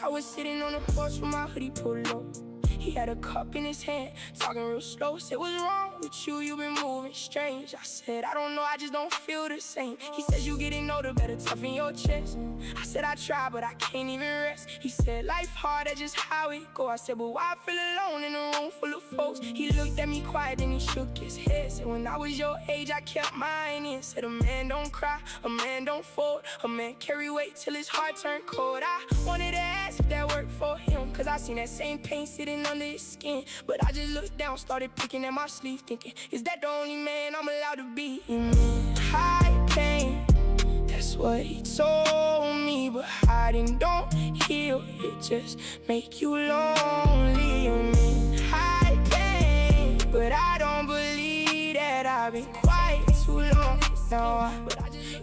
I was sitting on the porch with my hoodie pulled low. He had a cup in his hand, talking real slow. Said, what's wrong with you? You been moving strange. I said, I don't know, I just don't feel the same. He says, you getting older, better toughen your chest. I said, I try, but I can't even rest. He said, life hard, that's just how it go. I said, but why I feel alone in a room full of folks? He looked at me quiet, then he shook his head. Said, when I was your age, I kept mine in. Said, a man don't cry, a man don't fold. A man carry weight till his heart turned cold. I wanted to ask if that worked for him, cause I seen that same pain sitting under his skin. But I just looked down, started picking at my sleeve, thinking, is that the only man I'm allowed to be? High pain, that's what he told me. But hiding don't heal, it just make you lonely. High pain, but I don't believe that I've been quiet too long. Now I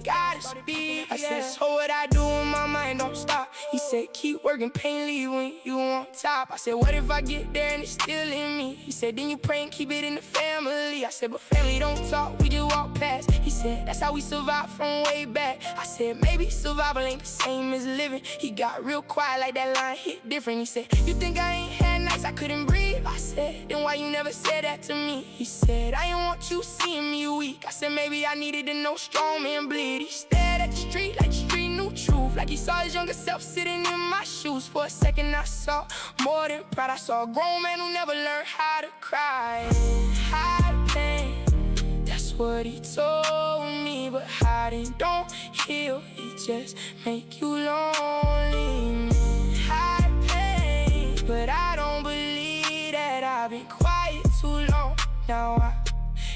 gotta speak. I said, so what I do when my mind don't stop? He said, keep working, pain leave when you on top. I said, what if I get there and it's still in me? He said, then you pray and keep it in the family. I said, but family don't talk, we just walk past. He said, that's how we survive from way back. I said, maybe survival ain't the same as living. He got real quiet like that line hit different. He said, you think I ain't had nights I couldn't breathe? I said, then why you never said that to me? He said, I ain't want you seeing me weak. I said, maybe I needed to know strong men bleed. He stared at the street like the street knew truth, like he saw his younger self sitting in my shoes. For a second I saw more than pride. I saw a grown man who never learned how to cry. High pain, that's what he told me. But hiding don't heal, it just make you lonely. High pain, but I don't believe that I've been quiet too long. Now I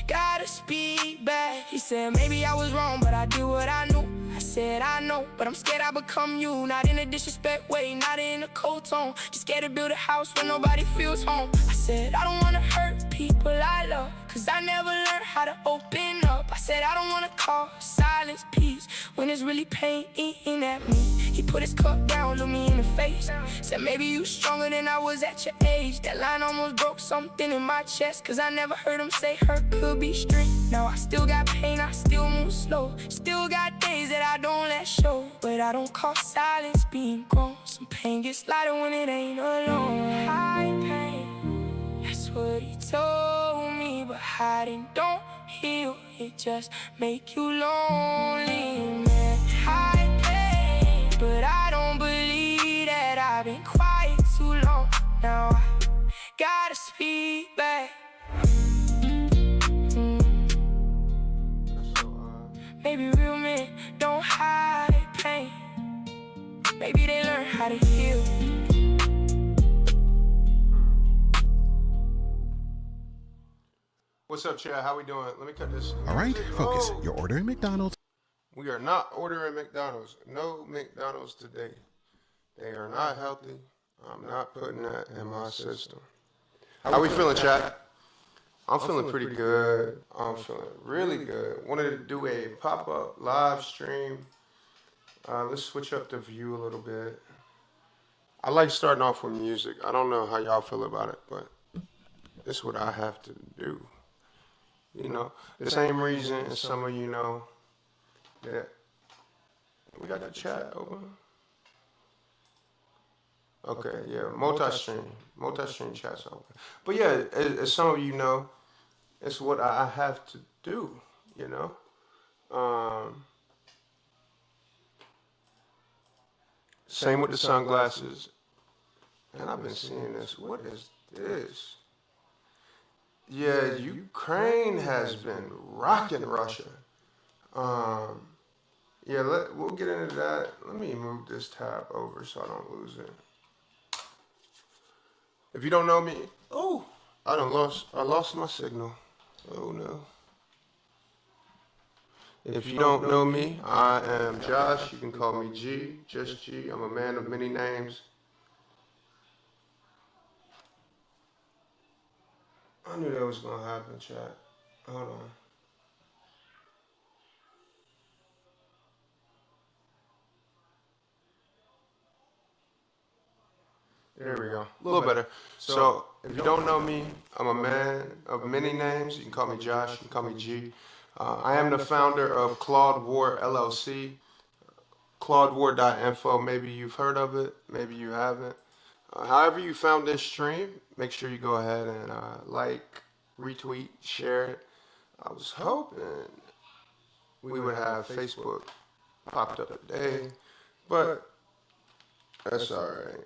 gotta speak back. He said, maybe I was wrong, but I did what I knew. I said, I know, but I'm scared I become you. Not in a disrespect way, not in a cold tone. Just scared to build a house where nobody feels home. I said, I don't wanna hurt people I love, cause I never learned how to open up. I said, I don't wanna call silence peace when it's really pain eating at me. He put his cup down, looked me in the face, said, maybe you stronger than I was at your age. That line almost broke something in my chest, cause I never heard him say hurt could be strength. Now I still got pain, I still move slow. Still got days that I don't let show, but I don't call silence being grown. Some pain gets lighter when it ain't alone. High pain, that's what he told me. But hiding don't heal, it just make you lonely, man. High pain, but I don't believe that I've been quiet too long. Now I gotta speak back. Maybe real men don't hide pain. Maybe they learn how to heal. What's up, Chad? How we doing? Let me cut this. All right, focus. You're ordering McDonald's. We are not ordering McDonald's. No McDonald's today. They are not healthy. I'm not putting that in my system. How we feeling, Chad? I'm feeling pretty good. I'm feeling really good. Wanted to do a pop-up live stream. Let's switch up the view a little bit. I like starting off with music. I don't know how y'all feel about it, but this is what I have to do. You know, the same reason as some of you know that we got the chat open. Okay, yeah, multi-stream chat's open. But yeah, as some of you know, it's what I have to do, you know. Same with the sunglasses. And I've been seeing this. What is this? Yeah, Ukraine has been rocking Russia. Yeah, we'll get into that. Let me move this tab over so I don't lose it. If you don't know me, I lost my signal. Oh no. If you don't know me, I am Josh. You can call me G, just G. I'm a man of many names. I knew that was gonna happen, chat. Hold on. There we go. A little better. So, if you don't know me, I'm a man of many names. You can call me Josh. You can call me G. I am the founder of ClaudeWar LLC. ClaudeWar.info. Maybe you've heard of it, maybe you haven't. However you found this stream, make sure you go ahead and like, retweet, share it. I was hoping we would have Facebook popped up today, but that's all right.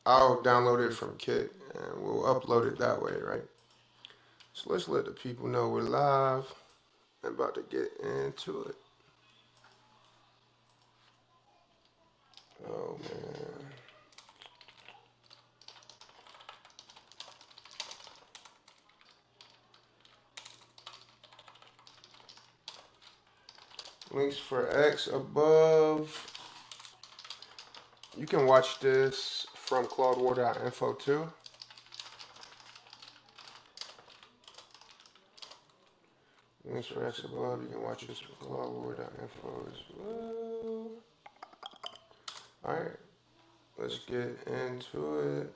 I'll download it from Kit and we'll upload it that way, right? So let's let the people know we're live and about to get into it. Oh man. Links for X above. You can watch this from ClaudeWar.info too. Links for X above. You can watch this from ClaudeWar.info as well. Alright, let's get into it.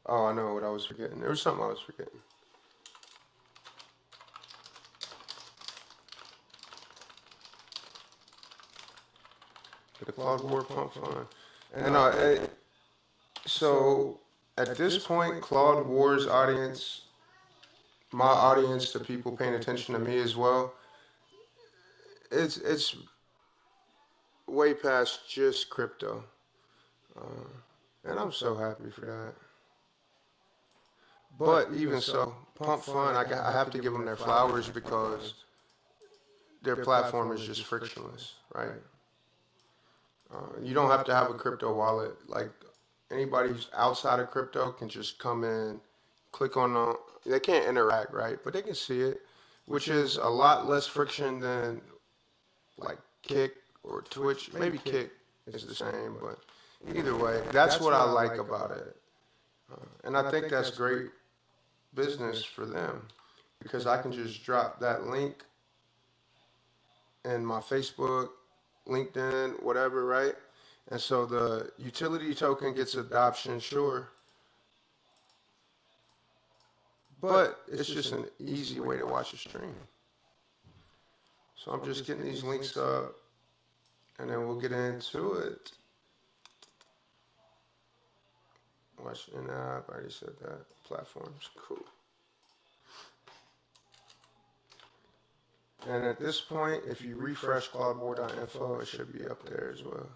Oh, I know what I was forgetting. There was something I was forgetting. The ClaudeWar Pump Fund. And so at this point, ClaudeWar's audience, my audience, the people paying attention to me as well, it's way past just crypto, and I'm so happy for that. But even so, Pump Fun, I have to give them their flowers because their platform is just frictionless, right? You don't have to have a crypto wallet. Like anybody who's outside of crypto can just come in, click on the. They can't interact, right? But they can see it, which is a lot less friction than like Kick or Twitch. Maybe Kick is the same, but either way, that's what I like about it. And I think that's great business for them because I can just drop that link in my Facebook, LinkedIn, whatever, right? And so the utility token gets adoption, sure. But it's just an easy way to watch a stream. So I'm just getting these links up and then we'll get into it. Watch in app, I already said that. Platforms, cool. And at this point, if you refresh ClaudeWar.info, it should be up there as well.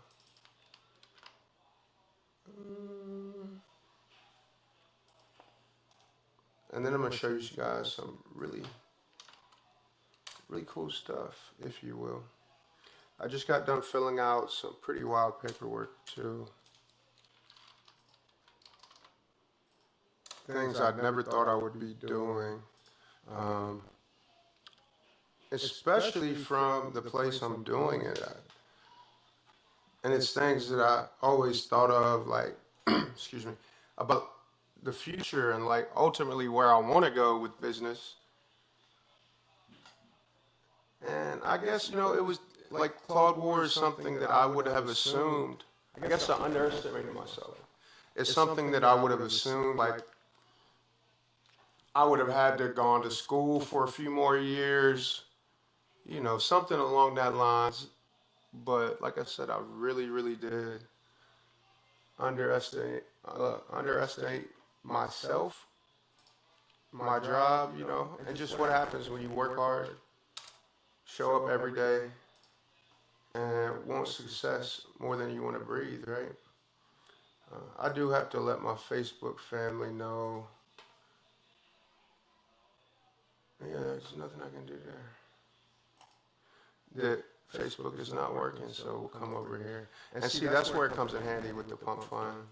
And then I'm going to show you guys some really cool stuff, if you will. I just got done filling out some pretty wild paperwork too. Things I'd never thought I would be doing. Especially from the place I'm doing it at. And it's things that I always thought of, like, excuse me, about the future and like ultimately where I want to go with business. And I guess, it was like ClaudeWar is something that I would have assumed. I guess I underestimated myself. It's something that I would have assumed, like, I would have had to gone to school for a few more years, something along that lines. But like I said, I really did underestimate myself, my job, and just what happens when you work hard, show up every day, and want success more than you want to breathe, right? I do have to let my Facebook family know. Yeah, there's nothing I can do there. That Facebook is not working, so we'll come over here. And see, that's where it comes in handy with the Pump Fund.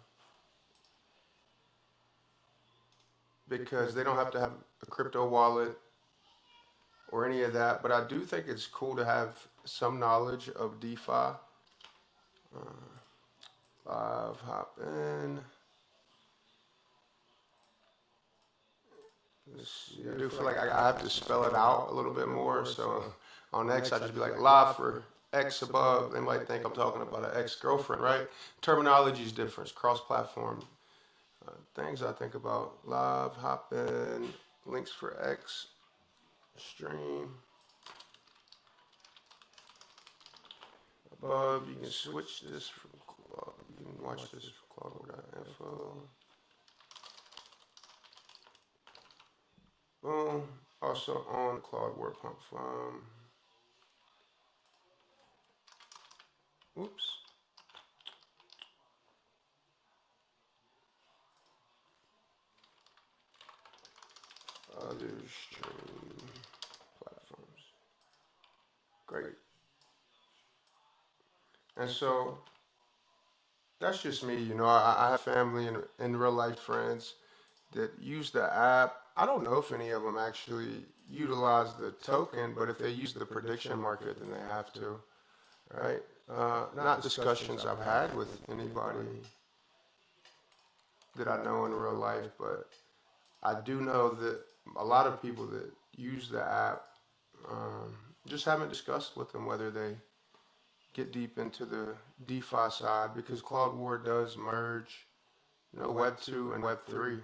Because they don't have to have a crypto wallet or any of that, but I do think it's cool to have some knowledge of DeFi. Live, hop in. I do feel like I have to spell it out a little bit more, so on X I just be like live for X above. They might think I'm talking about an ex-girlfriend, right? Terminology is different, cross-platform. Things I think about: live, hop in, links for X, stream. above. You can switch this from you can watch this from ClaudeWar.info. Boom. Also on ClaudeWar pump farm. Oops. Other stream platforms. Great. And so that's just me. You know, I have family and real life friends that use the app. I don't know if any of them actually utilize the token, but if they use the prediction market, then they have to, right? Not discussions I've had with anybody that I know in real life, but I do know that a lot of people that use the app just haven't discussed with them whether they get deep into the DeFi side, because ClaudeWar does merge, you know, Web 2 and Web 3.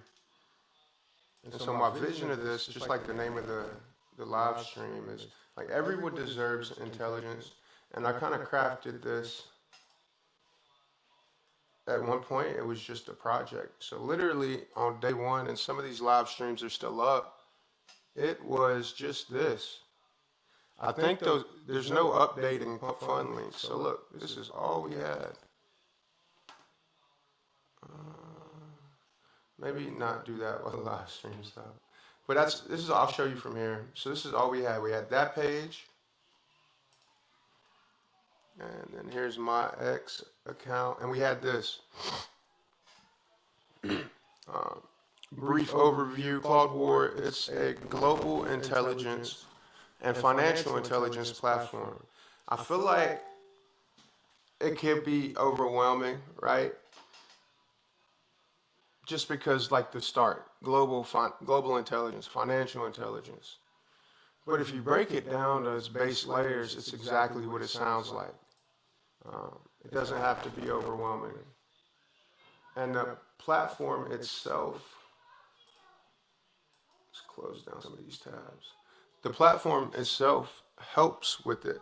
And so my vision of this, just like the name of the live stream, is like everyone deserves intelligence. And I kind of crafted this. At one point, it was just a project. So literally on day one, and some of these live streams are still up, it was just this. I think there's no updating fund links. So look, this is all we had. Maybe not do that while the live stream stuff. But I'll show you from here. So this is all we had. We had that page. And then here's my X account. And we had this. Brief overview. ClaudeWar, it's a global intelligence and financial intelligence platform. I feel like it could be overwhelming, right? Just because, like, the start, global intelligence, financial intelligence. But if you break it down to its base layers, it's exactly what it sounds like. It doesn't have to be overwhelming. And the platform itself, let's close down some of these tabs. The platform itself helps with it,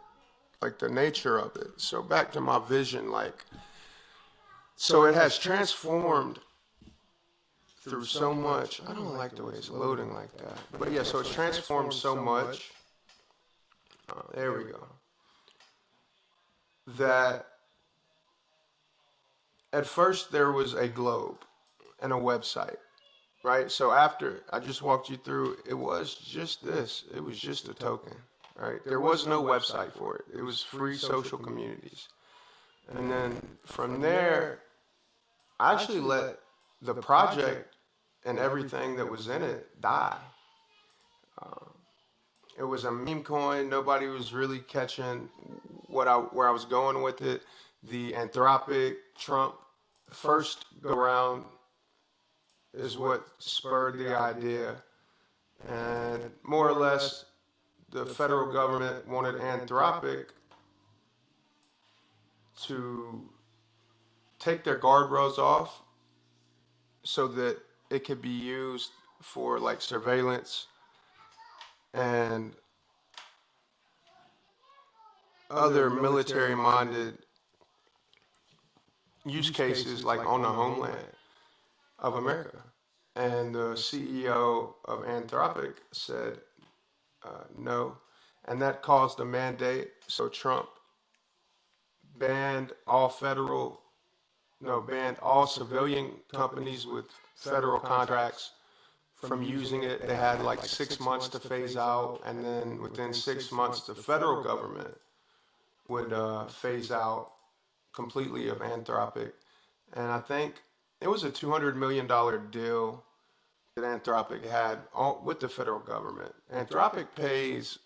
like the nature of it. So back to my vision, like, so it has transformed through so much. I don't like the way it's loading like that. But yeah, so it's transformed so much. There we go. That at first there was a globe and a website, right? So after I just walked you through, it was just this. It was just a token, right? There was no website for it. It was free social communities. And then from there, I actually let the project and everything that was in it die. It was a meme coin. Nobody was really catching where I was going with it. The Anthropic Trump first go round is what spurred the idea. And more or less, the federal government wanted Anthropic to take their guardrails off so that it could be used for, like, surveillance and other military-minded use cases, like on the homeland of America. And the CEO of Anthropic said no, and that caused a mandate. So Trump banned all civilian companies with federal contracts from using it. They had like 6 months to phase out, and then within 6 months, the federal government would phase out completely of Anthropic. And I think it was a $200 million deal that Anthropic had with the federal government. Anthropic pays,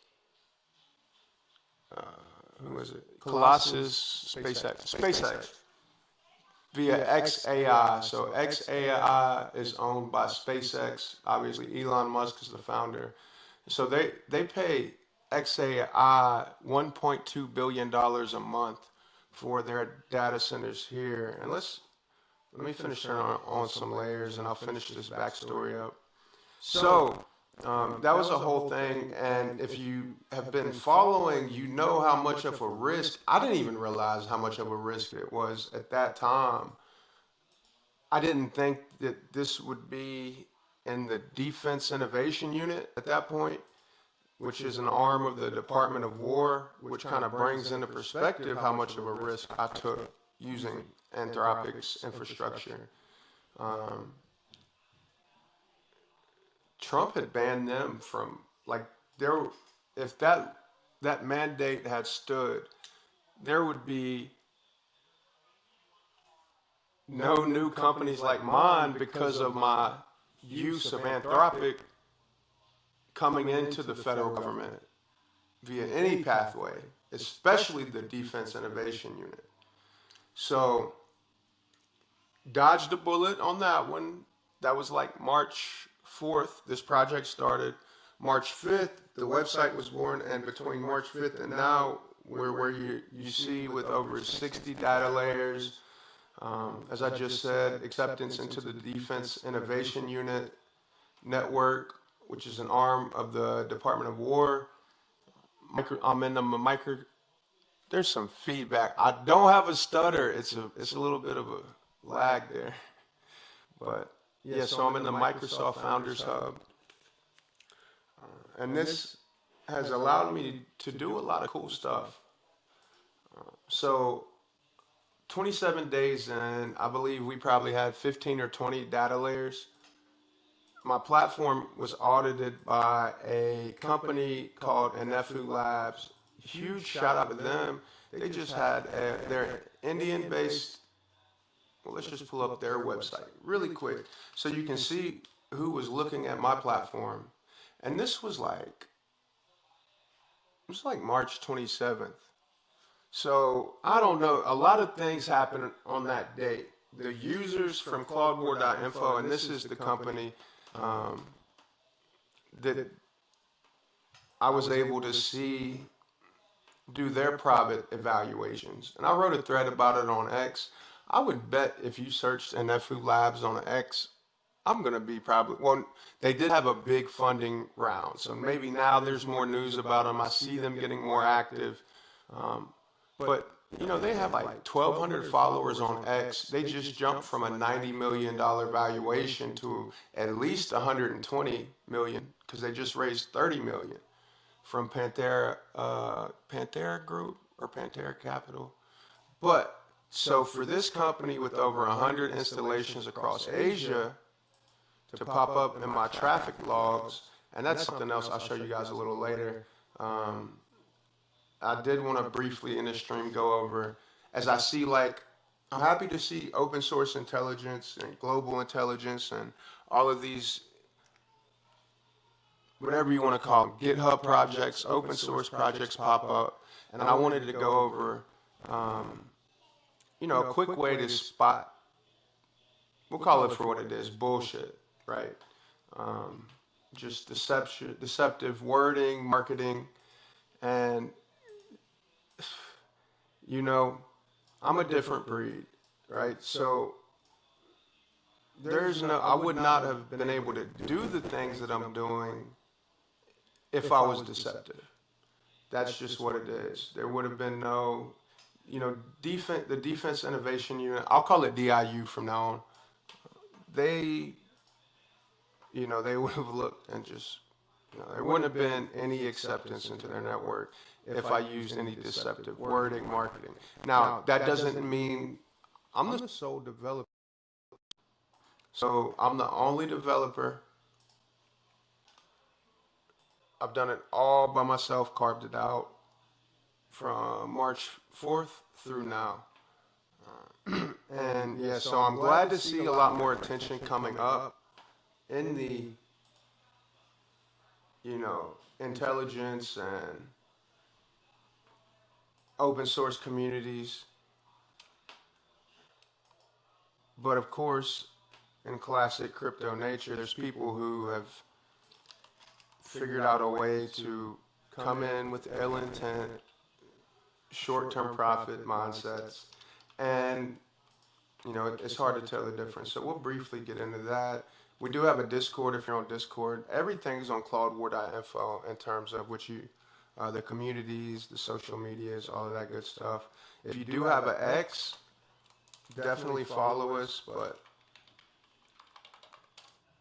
who is it? Colossus, SpaceX. Via XAI. So XAI is owned by SpaceX. Obviously, Elon Musk is the founder. So they pay XAI $1.2 billion a month for their data centers here. And let me finish on some layers, and I'll finish this backstory up. So That was a whole thing, and if you have been following, you know how much of a risk. I didn't even realize how much of a risk it was at that time. I didn't think that this would be in the Defense Innovation Unit at that point, which is an arm of the Department of War, which kind of brings into perspective how much of a risk I took using Anthropic's infrastructure. Um, Trump had banned them from like there. If that mandate had stood, there would be no new companies like mine because of my use of Anthropic coming into the federal government via any pathway, especially the Defense Innovation Unit. So, dodged a bullet on that one. That was like March 4th. This project started March 5th. The website was born, and between March 5th and now, we're where you see with over 60 data layers. As I just said, acceptance into the Defense Innovation Unit network, which is an arm of the Department of War. I'm in the micro. There's some feedback. I don't have a stutter. It's a little bit of a lag there, but yeah. So I'm in the Microsoft Founders Hub, and this has allowed me to do a lot of cool stuff. So 27 days in, I believe we probably had 15 or 20 data layers. My platform was audited by a company called Inefu Labs. Huge shout out to them. They just had their Indian-based. Well, let's just pull up their website really quick so you can see who was looking at my platform. And this was like March 27th. So I don't know. A lot of things happened on that date. The users from ClaudeWar.info, and this is the company that I was able to see do their private evaluations. And I wrote a thread about it on X. I would bet if you searched NFU Labs on X, I'm going to be probably, well, they did have a big funding round. So maybe now there's more news about them. I see them getting more active. But, you know, they have like 1,200 followers on X. They just jumped from a $90 million valuation to at least 120 million because they just raised 30 million from Pantera Group or Pantera Capital. But so for this company with over 100 installations across Asia to pop up in my traffic logs, and that's something else I'll show you guys a little later. I did want to briefly in this stream go over, as I see, like, I'm happy to see open source intelligence and global intelligence and all of these, whatever you want to call them, GitHub projects, open source projects pop up. And I wanted to go over, you know, a quick way to spot, we'll call it for what it is, bullshit, right? Just deceptive wording, marketing, and you know, I'm a different breed, right? So I would not have been able to do the things that I'm doing if I was deceptive. That's just what it is. There would have been no, you know, the Defense Innovation Unit, I'll call it DIU from now on. They, you know, they would have looked and just, you know, there wouldn't have been any acceptance into their network if I used any deceptive wording, marketing. Now, that doesn't mean I'm the sole developer. So I'm the only developer. I've done it all by myself, carved it out from March 4th through now. And yeah, so I'm glad to see a lot more attention coming up in the, you know, intelligence and open source communities. But of course, in classic crypto nature, there's people who have figured out a way to come in with ill intent, short-term profit mindsets, and you know, it's hard to tell the difference. So we'll briefly get into that. We do have a Discord if you're on Discord. Everything's on ClaudeWar.info in terms of the communities, the social medias, all of that good stuff. If you do have an X, definitely follow us, but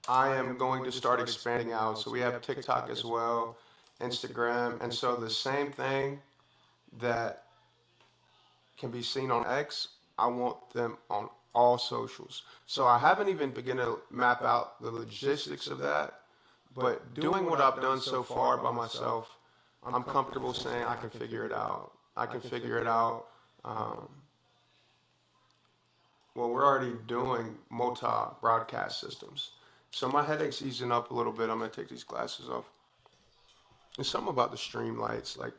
I am going to start expanding out. So we have TikTok as well, Instagram, and so the same thing that can be seen on X, I want them on all socials. So I haven't even begun to map out the logistics of that, but doing what I've done so far by myself, I'm comfortable saying I can figure it out. I can figure it out. Well, we're already doing multi-broadcast systems. So my headache's easing up a little bit. I'm going to take these glasses off. There's something about the stream lights, like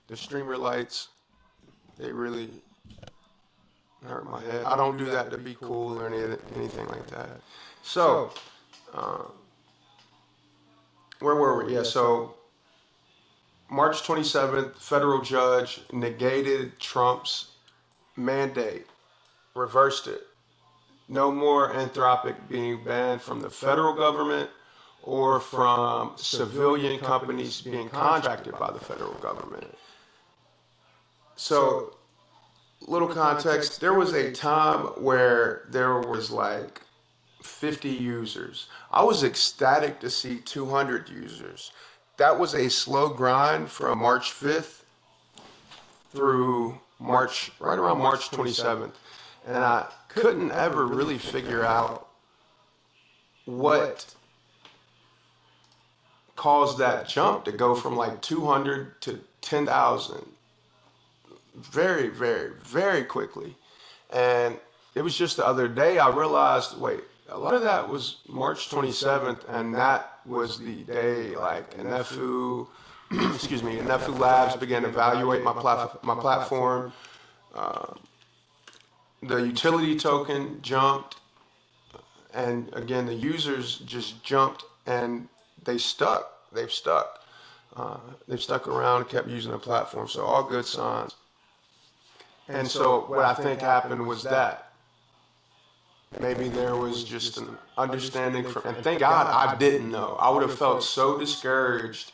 the streamer lights, they really hurt my head. I don't do that to be cool or anything like that. So, where were we? Yeah, so March 27th, federal judge negated Trump's mandate, reversed it. No more Anthropic being banned from the federal government or from civilian companies being contracted by the federal government. So, little context, there was a time where there was like 50 users. I was ecstatic to see 200 users. That was a slow grind from March 5th through right around March 27th. And I couldn't ever really figure out what caused that jump to go from like 200 to 10,000 very, very, very quickly. And it was just the other day I realized, wait, a lot of that was March 27th, and that was the day like NFU, NFU Labs began to evaluate my platform. The utility token jumped, and again, the users just jumped, and they've stuck. They've stuck around and kept using the platform. So all good signs. And so what I think happened was that maybe there was just an understanding and thank God I didn't know. I would have felt so discouraged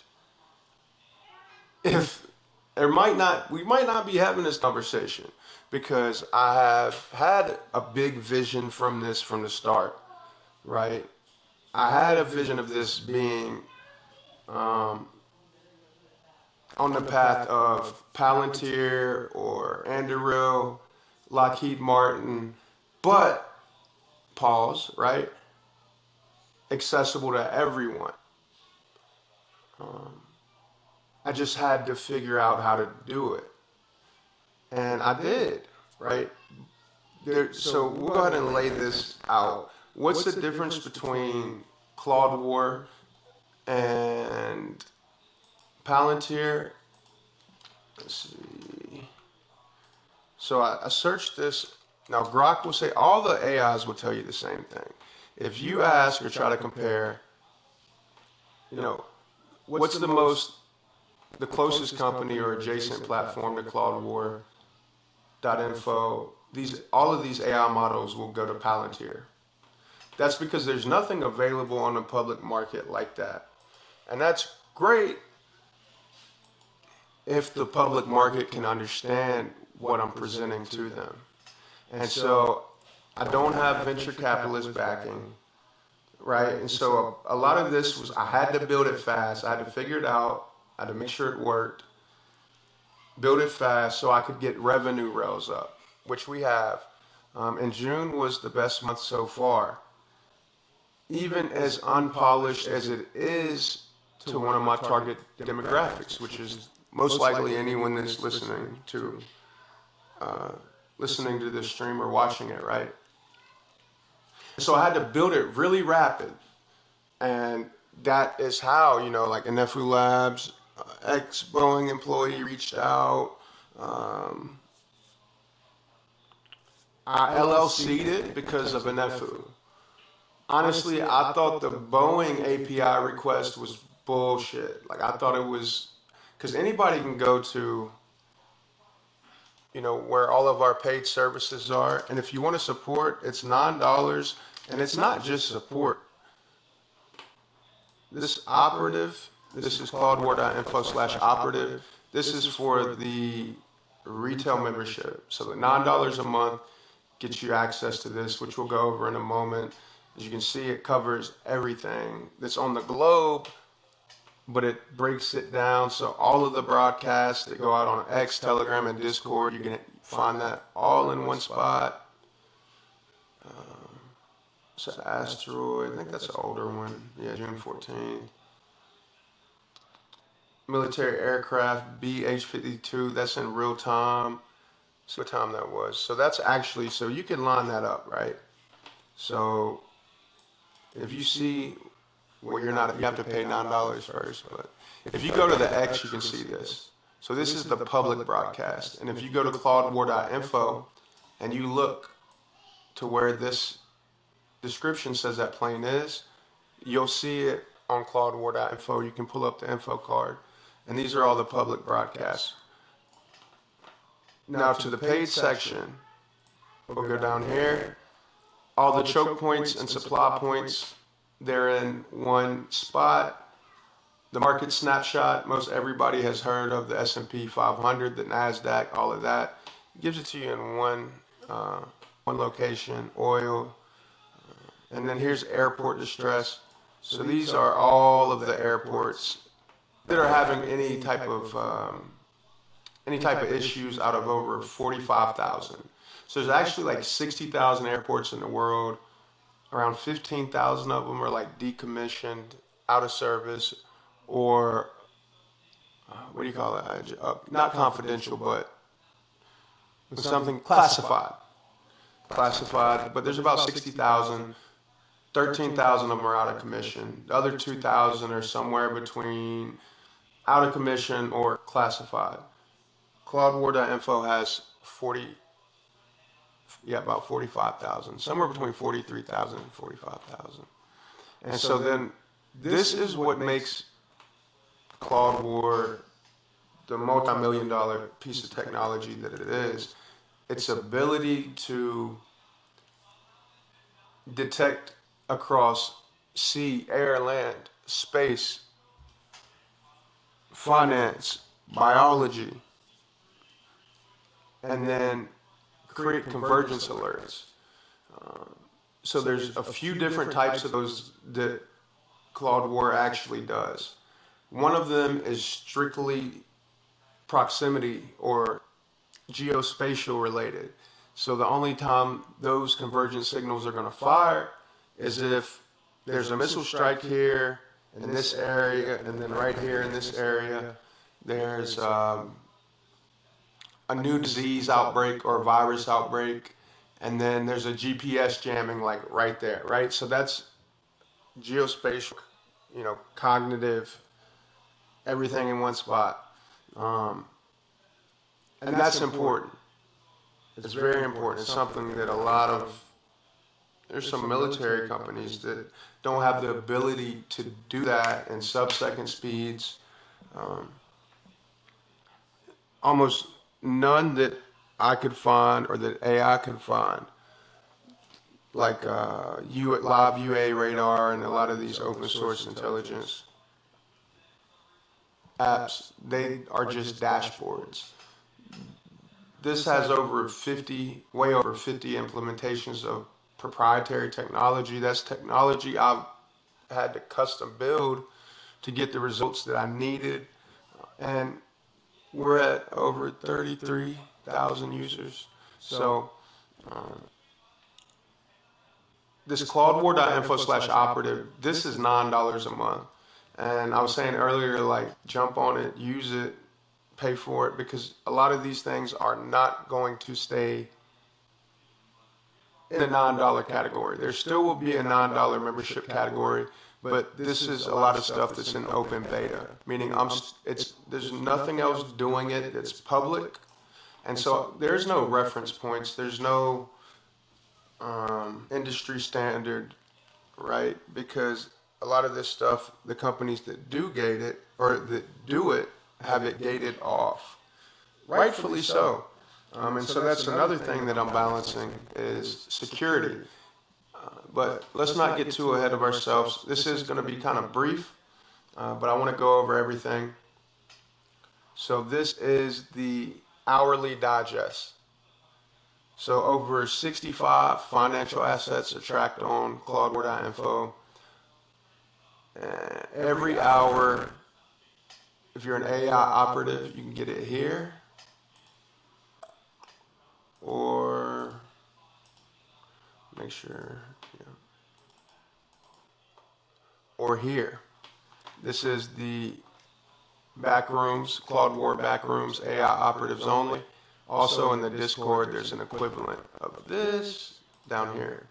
if we might not be having this conversation, because I have had a big vision from this from the start, right? I had a vision of this being on the path of Palantir or Anduril, Lockheed Martin, but pause, right? Accessible to everyone. I just had to figure out how to do it. And I did, right? So we'll go ahead and lay this out. What's the difference between ClaudeWar and Palantir? Let's see. So I searched this. Now Grok will say, all the AIs will tell you the same thing. If you ask or try to compare, what's the closest company or adjacent platform to ClaudeWar.info, all of these AI models will go to Palantir. That's because there's nothing available on the public market like that. And that's great if the public market can understand what I'm presenting to them. And so I don't have venture capitalist backing, right? And so a lot of this was, I had to build it fast. I had to figure it out. I had to make sure it worked. Build it fast so I could get revenue rails up, which we have. And June was the best month so far. Even as unpolished as it is to one of my target demographics, which is most likely anyone that's listening to this stream or watching it, right? So I had to build it really rapid. And that is how, like NFU Labs, ex-Boeing employee reached out. I LLC'd it because of NFU. Honestly, I thought the Boeing API request was bullshit. Like, I thought it was, because anybody can go to, where all of our paid services are. And if you want to support, it's $9. And it's not just support. this operative, this is ClaudeWar.info/operative. This is for the retail membership. So the $9 a month gets you access to this, which we'll go over in a moment. As you can see, it covers everything that's on the globe, but it breaks it down. So all of the broadcasts that go out on X, Telegram, and Discord, you can find that all in one spot. It's an asteroid. I think that's an older one. Yeah, June 14th. Military aircraft, BH-52. That's in real time. See what time that was. So that's actually, so you can line that up, right? So if you see where you're not, you have to pay $9 first. But if you go to the X, you can see this. So this is the public broadcast. And if you go to ClaudeWar.info and you look to where this description says that plane is, you'll see it on ClaudeWar.info. You can pull up the info card. And these are all the public broadcasts. Now to the paid section, we'll go down here. All the choke points and supply points, they're in one spot. The market snapshot, most everybody has heard of the S&P 500, the NASDAQ, all of that. It gives it to you in one location, oil. And then here's airport distress. So these are all of the airports that are having any type of issues out of over 45,000. So there's actually like 60,000 airports in the world. Around 15,000 of them are like decommissioned, out of service, or what do you call it? Not confidential, but something classified. Classified, but there's about 60,000. 13,000 of them are out of commission. The other 2,000 are somewhere between out of commission or classified. ClaudeWar.info has about 45,000, somewhere between 43,000 and 45,000. And so then this is what makes ClaudeWar the multi-million-dollar piece of technology that it is. Its ability to detect across sea, air, land, space, finance, biology, and then create convergence alerts. So there's a few different types of those that ClaudeWar actually does. One of them is strictly proximity or geospatial related. So the only time those convergence signals are going to fire is if there's a missile strike here in this area, and then right here in this area, there's a new disease outbreak or virus outbreak, and then there's a GPS jamming like right there, right? So that's geospatial, cognitive, everything in one spot. And that's important. It's very important. It's something that there's some military companies that don't have the ability to do that in sub-second speeds. Almost none that I could find or that AI could find, like live UA radar and a lot of these open source intelligence apps, they are just dashboards. This has way over 50 implementations of proprietary technology. That's technology I've had to custom build to get the results that I needed. And we're at over 33,000 users. So this ClaudeWar.info/operative, this is $9 a month. And I was saying earlier, jump on it, use it, pay for it, because a lot of these things are not going to stay in the $9 category. There still will be a $9 membership category, but this is a lot of stuff that's in open beta, meaning there's nothing else doing it that's public, and so there's no reference points, there's no industry standard, right? Because a lot of this stuff, the companies that do gate it or that do it have it gated off, rightfully so. And so that's another thing that I'm balancing is security. But let's not get too ahead of ourselves. This is going to be kind of brief. but I want to go over everything. So this is the hourly digest. So over 65 financial assets are tracked on ClaudeWar.info. Every hour, if you're an AI operative, you can get it here, or make sure, yeah, or here. This is the backrooms, ClaudeWar backrooms, AI operatives only. Also in the Discord, there's an equivalent of this down here.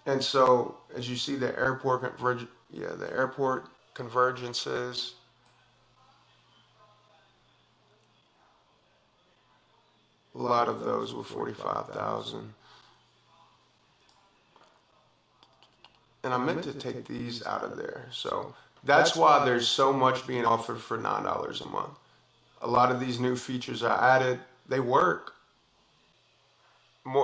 And so, as you see, the airport convergences. A lot of those were 45,000. And I meant to take these out of there. So that's why there's so much being offered for $9 a month. A lot of these new features are added. They work.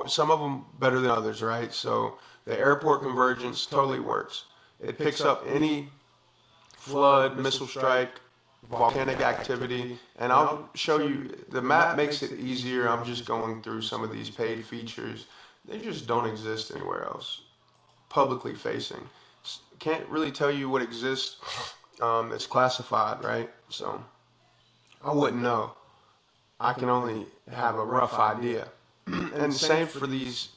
Some of them better than others, right? So the airport convergence totally works. It picks up any flood, missile strike, volcanic activity, and I'll show you, the map makes it easier. I'm just going through some of these paid features. They just don't exist anywhere else, publicly facing. Can't really tell you what exists. It's classified, right? So I wouldn't know. I can only have a rough idea. And same for these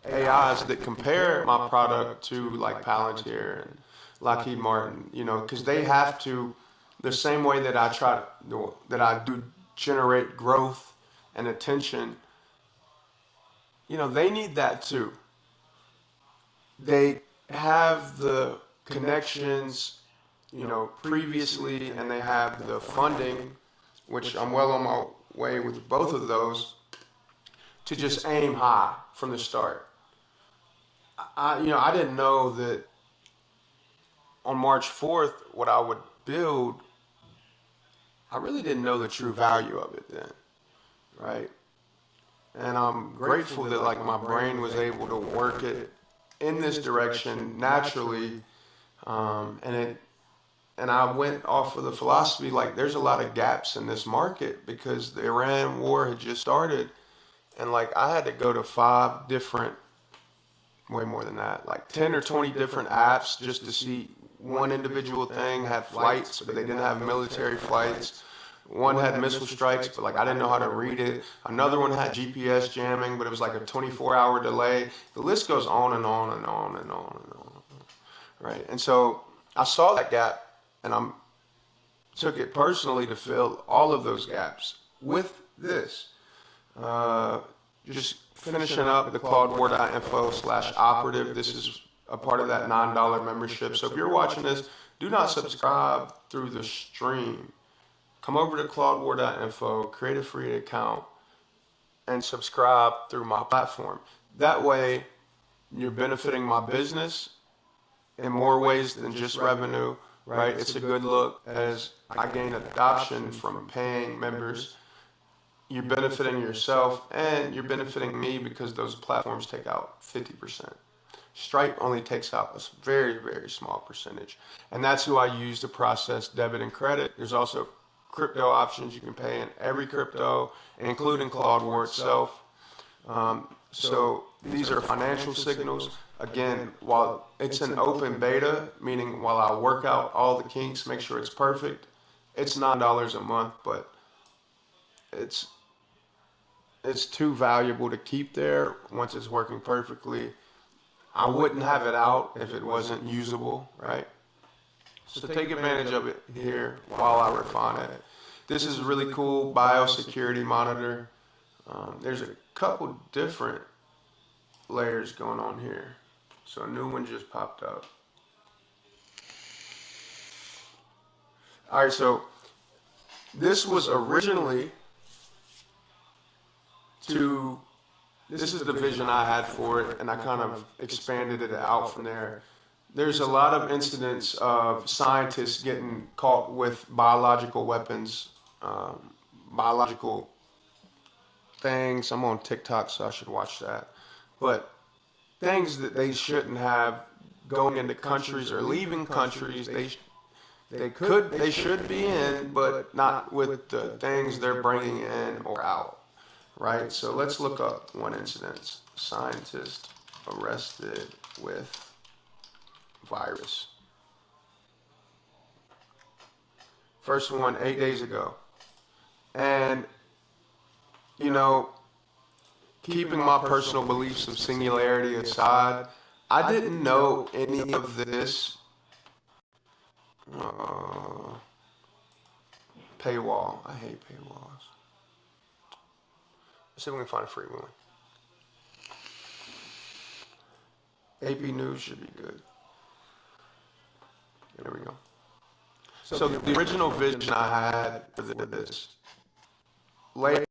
AIs that compare my product to like Palantir and Lockheed Martin, because they have to, the same way that I do generate growth and attention, they need that too. They have the connections, previously, and they have the funding, which I'm well on my way with both of those, to just aim high from the start. I didn't know that on March 4th, what I would build, I really didn't know the true value of it then, right? And I'm grateful that like my brain was able to work it in this direction naturally, and I went off of the philosophy like there's a lot of gaps in this market because the Iran war had just started, and like I had to go to 5 different, way more than that, like 10 or 20 different apps just to see one individual thing. Had flights, but they didn't have military flights. One had missile strikes, but like I didn't know how to read it. Another one had GPS jamming, but it was like a 24-hour delay. The list goes on and on and on and on and on, right? And so I saw that gap, and I took it personally to fill all of those gaps with this. Just finishing up the ClaudeWar.info/operative. This is a part of that $9 membership. So if you're watching this, do not subscribe through the stream. Come over to ClaudeWar.info, create a free account, and subscribe through my platform. That way, you're benefiting my business in more ways than just revenue, right? It's a good look as I gain adoption from paying members. You're benefiting yourself, and you're benefiting me because those platforms take out 50%. Stripe only takes out a very, very small percentage. And that's who I use to process debit and credit. There's also crypto options. You can pay in every crypto, including ClaudeWar itself. So these are financial signals. Again, while it's an open beta, meaning while I work out all the kinks, make sure it's perfect, it's $9 a month, but it's too valuable to keep there once it's working perfectly. I wouldn't have it out if it wasn't usable, right? So take advantage of it here while I refine it. This is a really cool biosecurity monitor. There's a couple different layers going on here. So a new one just popped up. All right, so this was originally this is the vision I had for it, and I kind of expanded it out from there. There's a lot of incidents of scientists getting caught with biological weapons, biological things. I'm on TikTok, so I should watch that. But things that they shouldn't have going into countries or leaving countries. They should be in, but not with the things they're bringing in or out, right? So let's look up one incident. Scientist arrested with virus. First one 8 days ago. And, you know, keeping my personal beliefs of singularity aside, I didn't know any of this paywall. I hate paywalls. Let's see if we can find a free one. AP News should be good. There we go. So the original vision I had for this, later,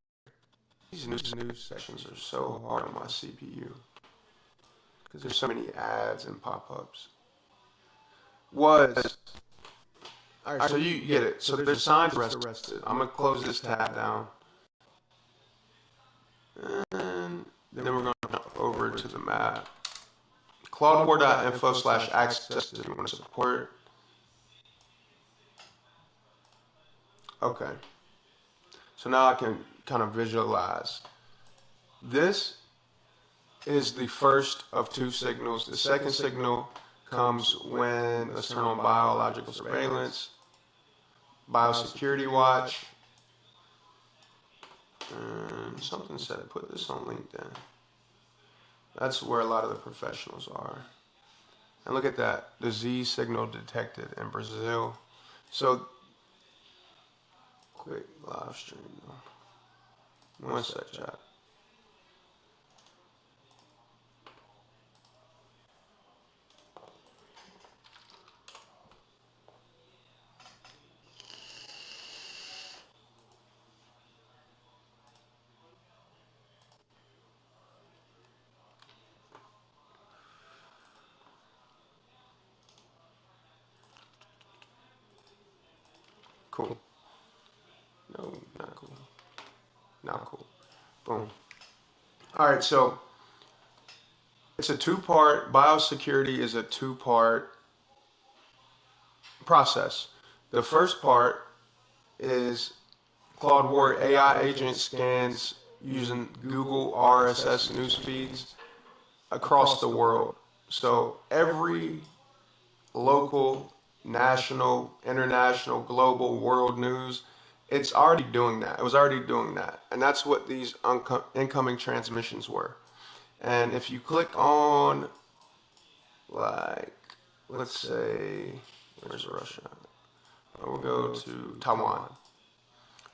these news sections are so hard on my CPU because there's so many ads and pop-ups. Was, all right, so you get it. So there's signs arrested. I'm going to close this tab down. And then we're going to jump over to the map. ClaudeWar.info/access if you want to support. Okay. So now I can kind of visualize. This is the first of two signals. The second signal comes when, let's turn on biological surveillance, biosecurity watch. Something said put this on LinkedIn. That's where a lot of the professionals are. And look at that, disease signal detected in Brazil. So, quick live stream though. One sec, chat. Cool. No, not cool. Not cool. Boom. All right, so it's a two-part, biosecurity is a two-part process. The first part is ClaudeWar AI agent scans using Google RSS news feeds across the world. So every local, national, international, global, world news, it's already doing that. It was already doing that. And that's what these incoming transmissions were. And if you click on, like, let's say, where's Russia? We'll go to Taiwan.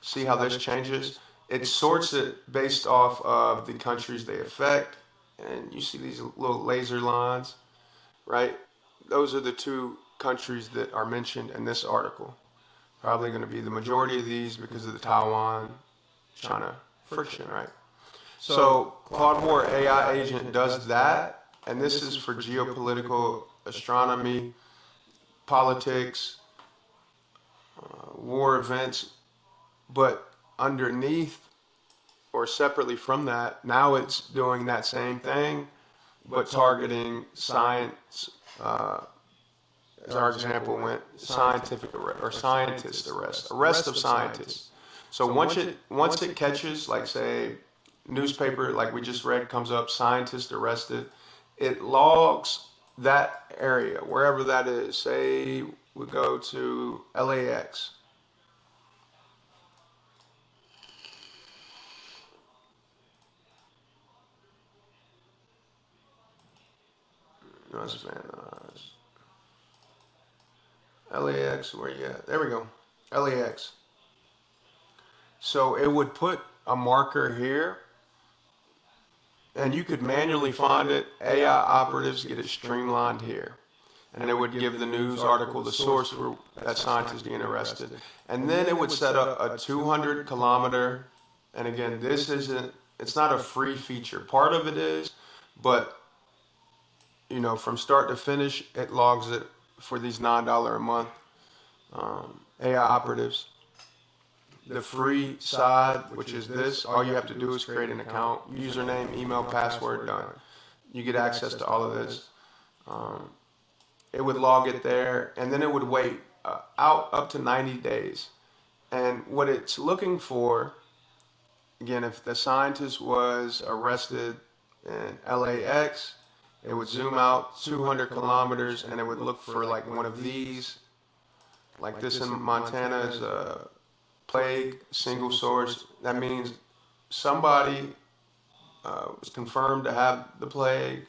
See how this changes? It sorts it based off of the countries they affect. And you see these little laser lines, right? Those are the two countries that are mentioned in this article. Probably going to be the majority of these because of the Taiwan-China friction, right? So ClaudeWar AI agent does that, and this is for geopolitical astronomy, politics, war events, but underneath or separately from that, now it's doing that same thing, but targeting science. As our example went, scientific arrest, or scientist arrest of scientists. So once it catches, like say, newspaper, like we just read, comes up, scientist arrested, it logs that area, wherever that is. Say we go to LAX. No, it's Van Nuys. LAX, where you at? There we go. LAX. So it would put a marker here, and you could manually find it. AI operatives get it streamlined here. And it would give the news article the source for that scientist being arrested. And then it would set up a 200-kilometer, and again, it's not a free feature. Part of it is, but, you know, from start to finish, it logs it for these $9 a month AI operatives. The free side, which is this, all you have to do is create an account, username, email, password, done. you get access to all of this. It would log it there, and then it would wait out up to 90 days. And what it's looking for, again, if the scientist was arrested in LAX, it would zoom out 200 kilometers and it would look for like one of these. Like this in Montana is a plague, single source. That means somebody was confirmed to have the plague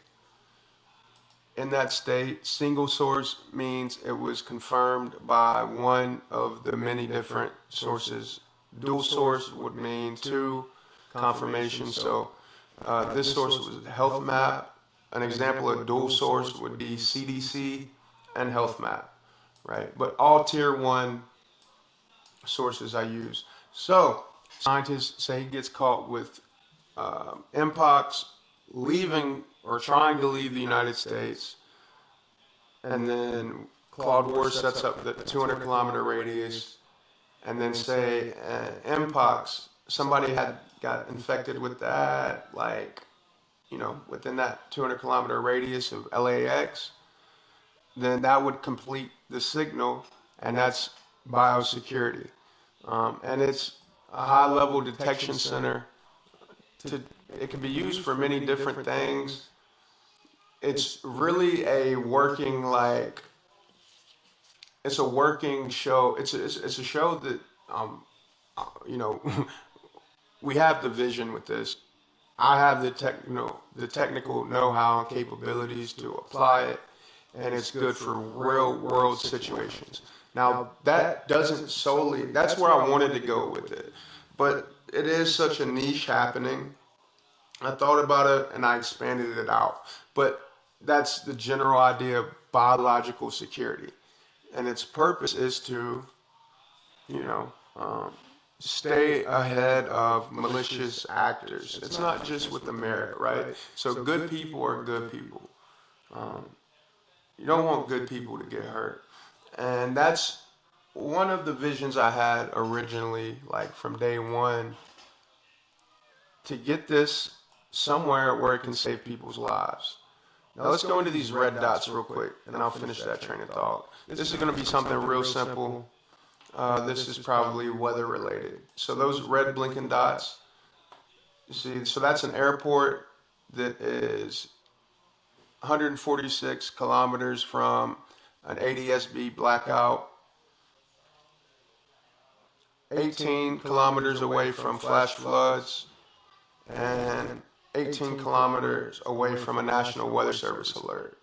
in that state. Single source means it was confirmed by one of the many different sources. Dual source would mean two confirmations. So this source was Health Map. An example of dual source would be CDC and Health Map, right? But all tier 1 sources I use. So scientists say he gets caught with Mpox, leaving or trying to leave the United States, and then ClaudeWar sets up the 200-kilometer radius, and then say Mpox, somebody had got infected with that, like, within that 200-kilometer radius of LAX, then that would complete the signal, and that's biosecurity. And it's a high-level detection center. It can be used for many different things. It's really a working, it's a working show. It's a show that, we have the vision with this. I have the technical know-how and capabilities to apply it, and it's good for real-world situations. Now, that doesn't solely, that's where I wanted to go with it. But it is such a niche happening. I thought about it and I expanded it out. But that's the general idea of biological security. And its purpose is to, stay ahead of malicious actors. It's not just with the merit, right? So good people are good people. You don't want good people to get hurt. And that's one of the visions I had originally, like from day one, to get this somewhere where it can save people's lives. Now let's go into these red dots real quick, and I'll finish that train of thought. This is going to be something real simple. This is probably weather related. So those red blinking dots, you see, so that's an airport that is 146 kilometers from an ADSB blackout, 18 kilometers away from flash floods, and 18 kilometers away from a National Weather Service alert.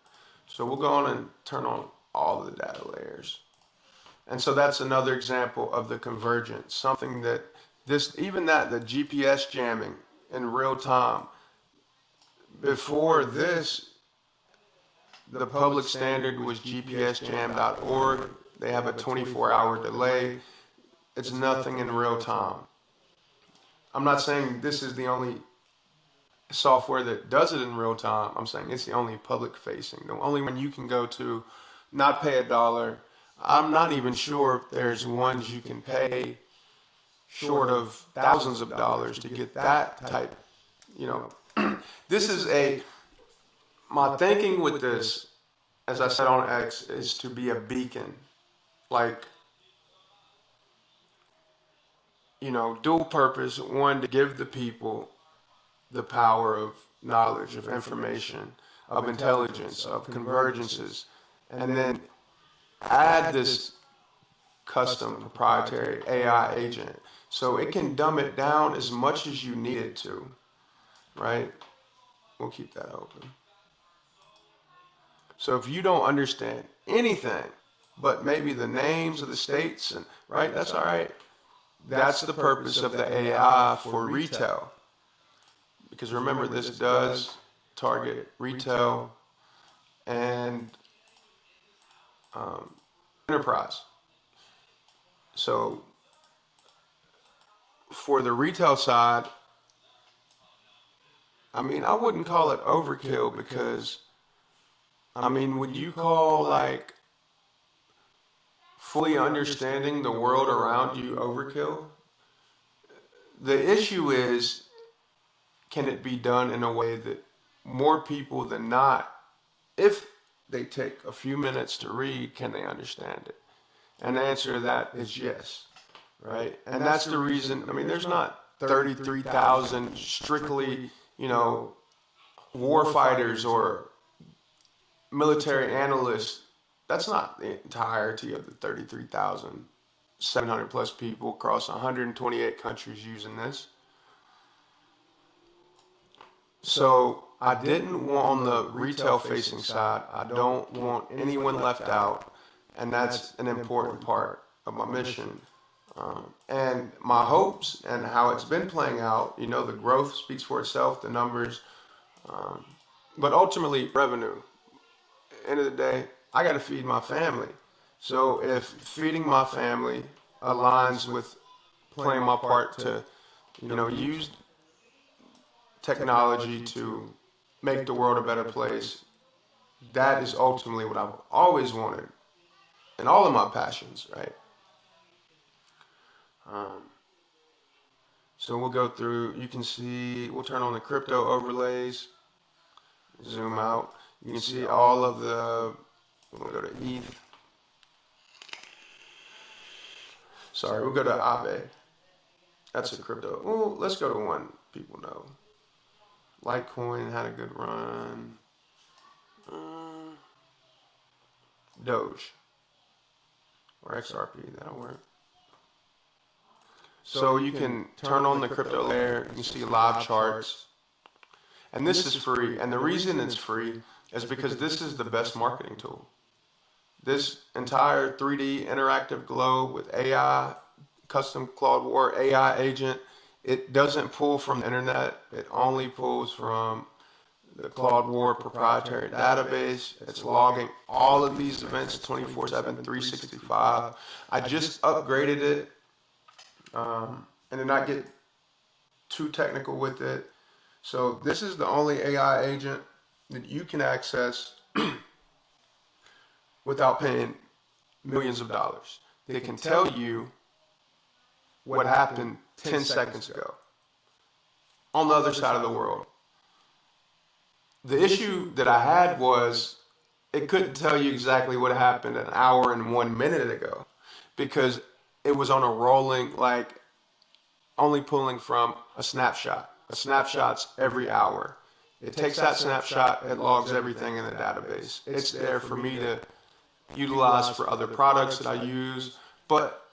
So we'll go on and turn on all the data layers. And so that's another example of the convergence, something that the GPS jamming in real time. Before this, the public standard was gpsjam.org. They have a 24-hour delay. It's nothing in real time. I'm not saying this is the only software that does it in real time. I'm saying it's the only public facing, the only one you can go to, not pay $1. I'm not even sure if there's ones you can pay short of thousands of dollars to get that type, This is my thinking with this, as I said on X, is to be a beacon. Dual purpose. One, to give the people the power of knowledge, of information, of intelligence, of convergences, and then add this custom proprietary AI agent so it can dumb it down as much as you need it to, right? We'll keep that open. So if you don't understand anything but maybe the names of the states, and right, that's all right. That's the purpose of the AI for retail. Because remember, this does target retail and enterprise. So for the retail side, I wouldn't call it overkill because, would you call fully understanding the world around you overkill? The issue is, can it be done in a way that more people than not, if they take a few minutes to read, can they understand it? And the answer to that is yes, right? And that's the reason, I mean, there's not 33,000 strictly, war fighters or military analysts. That's not the entirety of the 33,700 plus people across 128 countries using this. So I didn't want, on the retail facing side, I don't want anyone left out. And that's an important part of my mission. And my hopes and how it's been playing out, the growth speaks for itself, the numbers, but ultimately revenue. End of the day, I got to feed my family. So if feeding my family aligns with playing my part to, use technology to make the world a better place, that is ultimately what I've always wanted and all of my passions, right? So we'll go through, you can see, we'll turn on the crypto overlays, zoom out. You can see all of the, we'll go to ETH. Sorry, we'll go to Aave. That's a crypto. Oh, let's go to one people know. Litecoin had a good run. Doge or XRP, that'll work. So you can turn on the crypto layer. You can see live charts. And this is free. And the reason it's free is because this is the best marketing tool. This entire 3D interactive globe with AI, custom ClaudeWar AI agent, it doesn't pull from the internet. It only pulls from the ClaudeWar proprietary database. It's logging all of these events 24/7, 365. I just upgraded it, and did not get too technical with it. So this is the only AI agent that you can access without paying millions of dollars. They can tell you what happened 10 seconds ago on the other side of the world. The issue that I had was it couldn't tell you exactly what happened an hour and 1 minute ago because it was on a rolling, like only pulling from a snapshot. A snapshot's every hour. It takes that snapshot, it logs everything in the database. It's there for me to utilize for other products that I use, but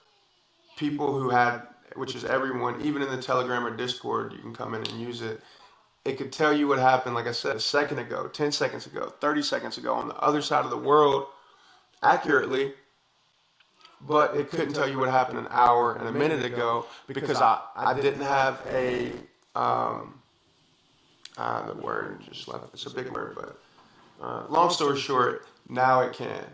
people who had, which is everyone, even in the Telegram or Discord, you can come in and use it. It could tell you what happened, like I said, a second ago, 10 seconds ago, 30 seconds ago on the other side of the world accurately, but it couldn't tell you what happened an hour and a minute ago because I didn't have a, the word just left, it's a big word, but long story short, now it can.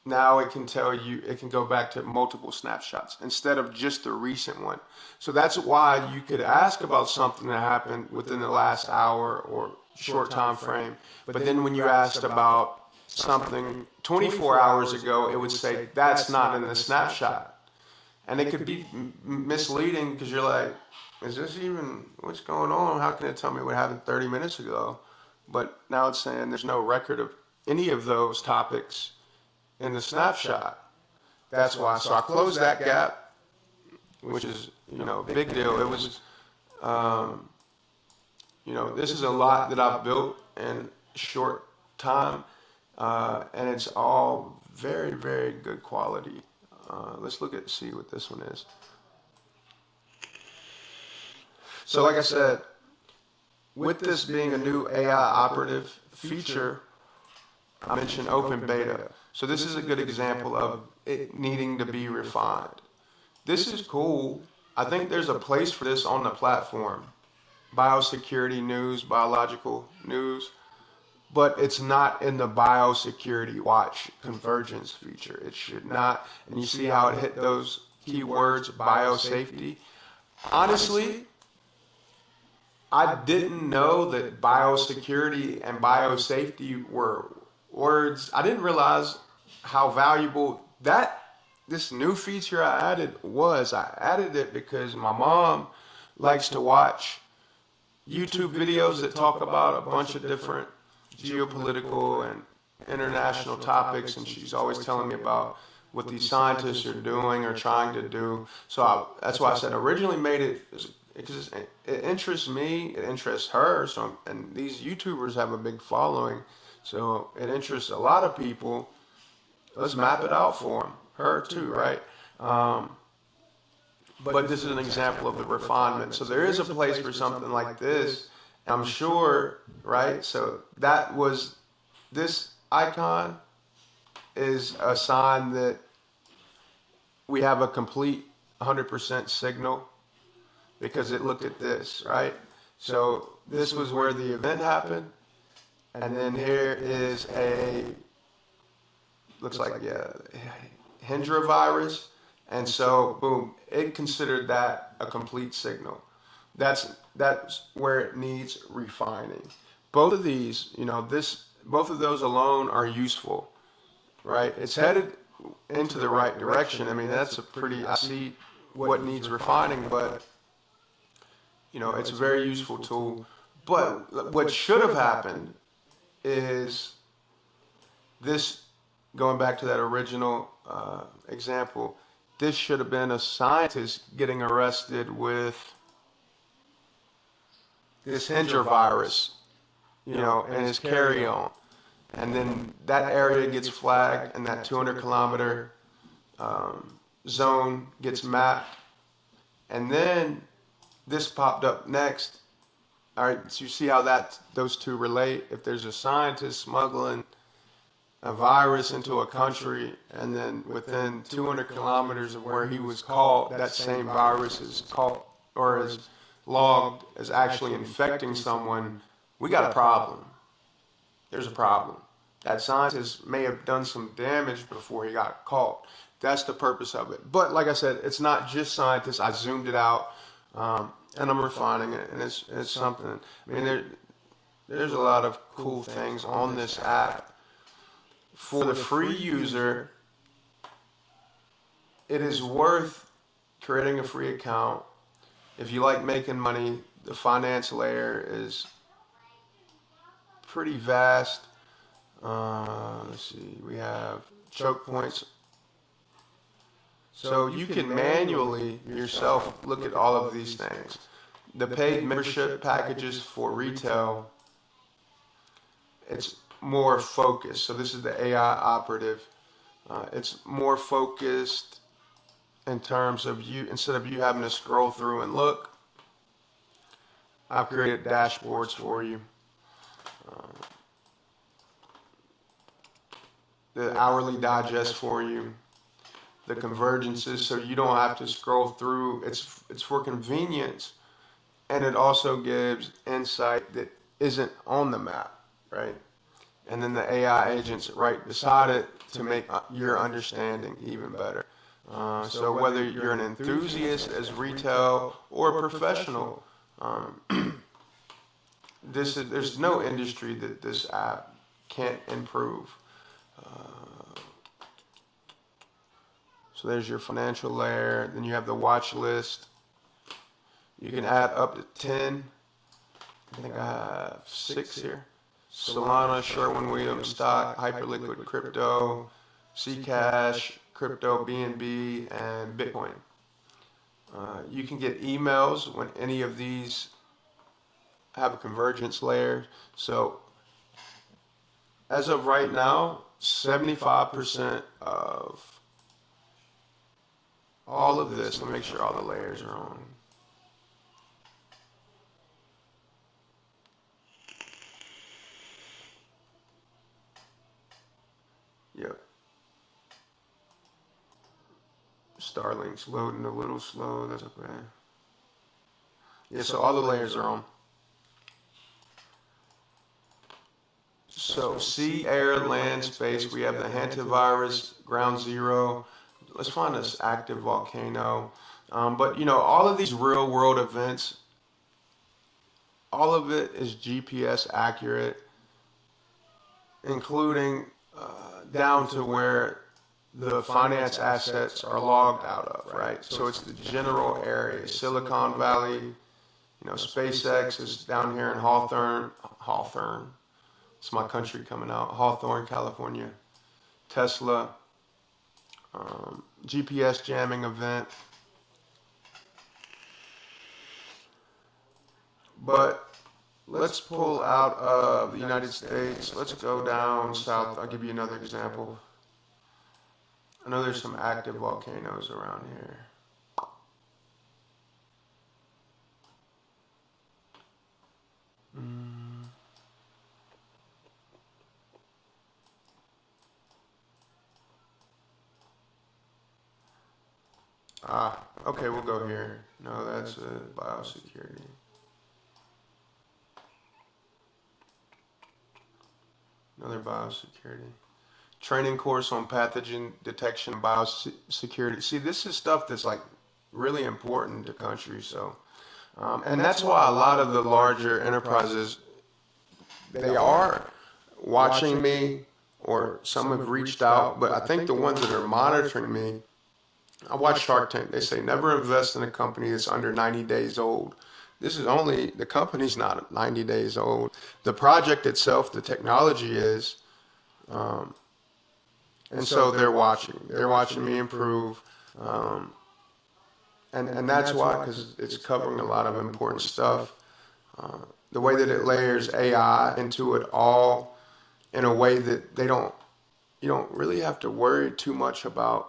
Now it can tell you, it can go back to multiple snapshots instead of just the recent one. So that's why you could ask about something that happened within the last hour or short time frame. But then when you asked about something 24 hours ago, it would say, that's not in the snapshot. And it could be misleading because you're like, is this even, what's going on? How can it tell me what happened 30 minutes ago? But now it's saying there's no record of any of those topics in the snapshot. That's why. So I closed that gap, which is, a big deal. It was, this is a lot that I've built in short time, and it's all very, very good quality. Let's see what this one is. So like I said, with this being a new AI operative feature, I mentioned open beta. So this is a good example of it needing to be refined. This is cool. I think there's a place for this on the platform. Biosecurity news, biological news, but it's not in the biosecurity watch convergence feature. It should not. And you see how it hit those keywords, biosafety. Honestly, I didn't know that biosecurity and biosafety were words. I didn't realize how valuable this new feature I added was. I added it because my mom likes to watch YouTube videos that talk about a bunch of different geopolitical and international topics, and she's always telling me about what these scientists are doing or trying to do. So that's why I said I originally made it because it interests me, it interests her. So and these YouTubers have a big following, so it interests a lot of people. Let's map it out for them, her too, right? But this is an example of the refinement. So there is a place for something like this, I'm sure, right? So that was, this icon is a sign that we have a complete 100% signal because it looked at this, right? So this was where the event happened. And then here is looks like, yeah, Hendra virus. And so, boom, it considered that a complete signal. That's where it needs refining. Both of these, both of those alone are useful, right? It's headed into the right direction. I mean, that's I see what needs refining, but, it's a very useful tool. But what should have happened is this, going back to that original example, this should have been a scientist getting arrested with this Hendra virus, and his carry-on. And then that area gets flagged and that 200-kilometer zone gets mapped. And then this popped up next. All right, so you see how those two relate? If there's a scientist smuggling a virus into a country, and then within 200 kilometers of where he was caught, that same virus is caught or is logged as actually infecting someone, we got a problem. There's a problem. That scientist may have done some damage before he got caught. That's the purpose of it. But like I said, it's not just scientists. I zoomed it out, and I'm refining it, and it's something. I mean, there's a lot of cool things on this app. For the free user, it is worth creating a free account. If you like making money, the finance layer is pretty vast. Let's see, we have choke points. So you can manually yourself look at all of these things. The paid membership packages for retail, it's more focused. So this is the AI operative. It's more focused in terms of you, instead of you having to scroll through and look, I've created dashboards for you. The hourly digest for you, the convergences, so you don't have to scroll through. It's for convenience, and it also gives insight that isn't on the map, right? And then the AI agents right beside it to make your understanding even better. So whether you're an enthusiast as retail or a professional, there's no industry that this app can't improve. So there's your financial layer. Then you have the watch list. You can add up to 10. I think I have 6 here. Solana, Sherwin-Williams stock, hyperliquid crypto, Zcash, crypto, BNB, and Bitcoin. You can get emails when any of these have a convergence layer. So as of right now, 75% of all of this, let me make sure all the layers are on. Yep. Starlink's loading a little slow, that's okay. Yeah, so all the layers are on. So sea, air, land, space, we have the hantavirus, ground zero. Let's find this active volcano. But all of these real world events, all of it is GPS accurate, including down to where the finance assets are logged out of, right? So it's the general area, Silicon Valley, SpaceX is down here in Hawthorne. It's my country coming out. Hawthorne, California. Tesla, GPS jamming event. But let's pull out of the United States. Let's go down south. I'll give you another example. I know there's some active volcanoes around here. Okay, we'll go here. No, that's biosecurity. Another biosecurity. Training course on pathogen detection and biosecurity. See, this is stuff that's like really important to countries. So, and that's why a lot of the larger enterprises, they are watching me, or some have reached out, but I think the ones that are monitoring me, I watch Shark Tank. They say never invest in a company that's under 90 days old. This is only, the company's not 90 days old. The project itself, the technology is, and so they're watching. They're watching me improve. And that's why, because it's covering a lot of important stuff. The way that it layers AI into it all in a way that you don't really have to worry too much about,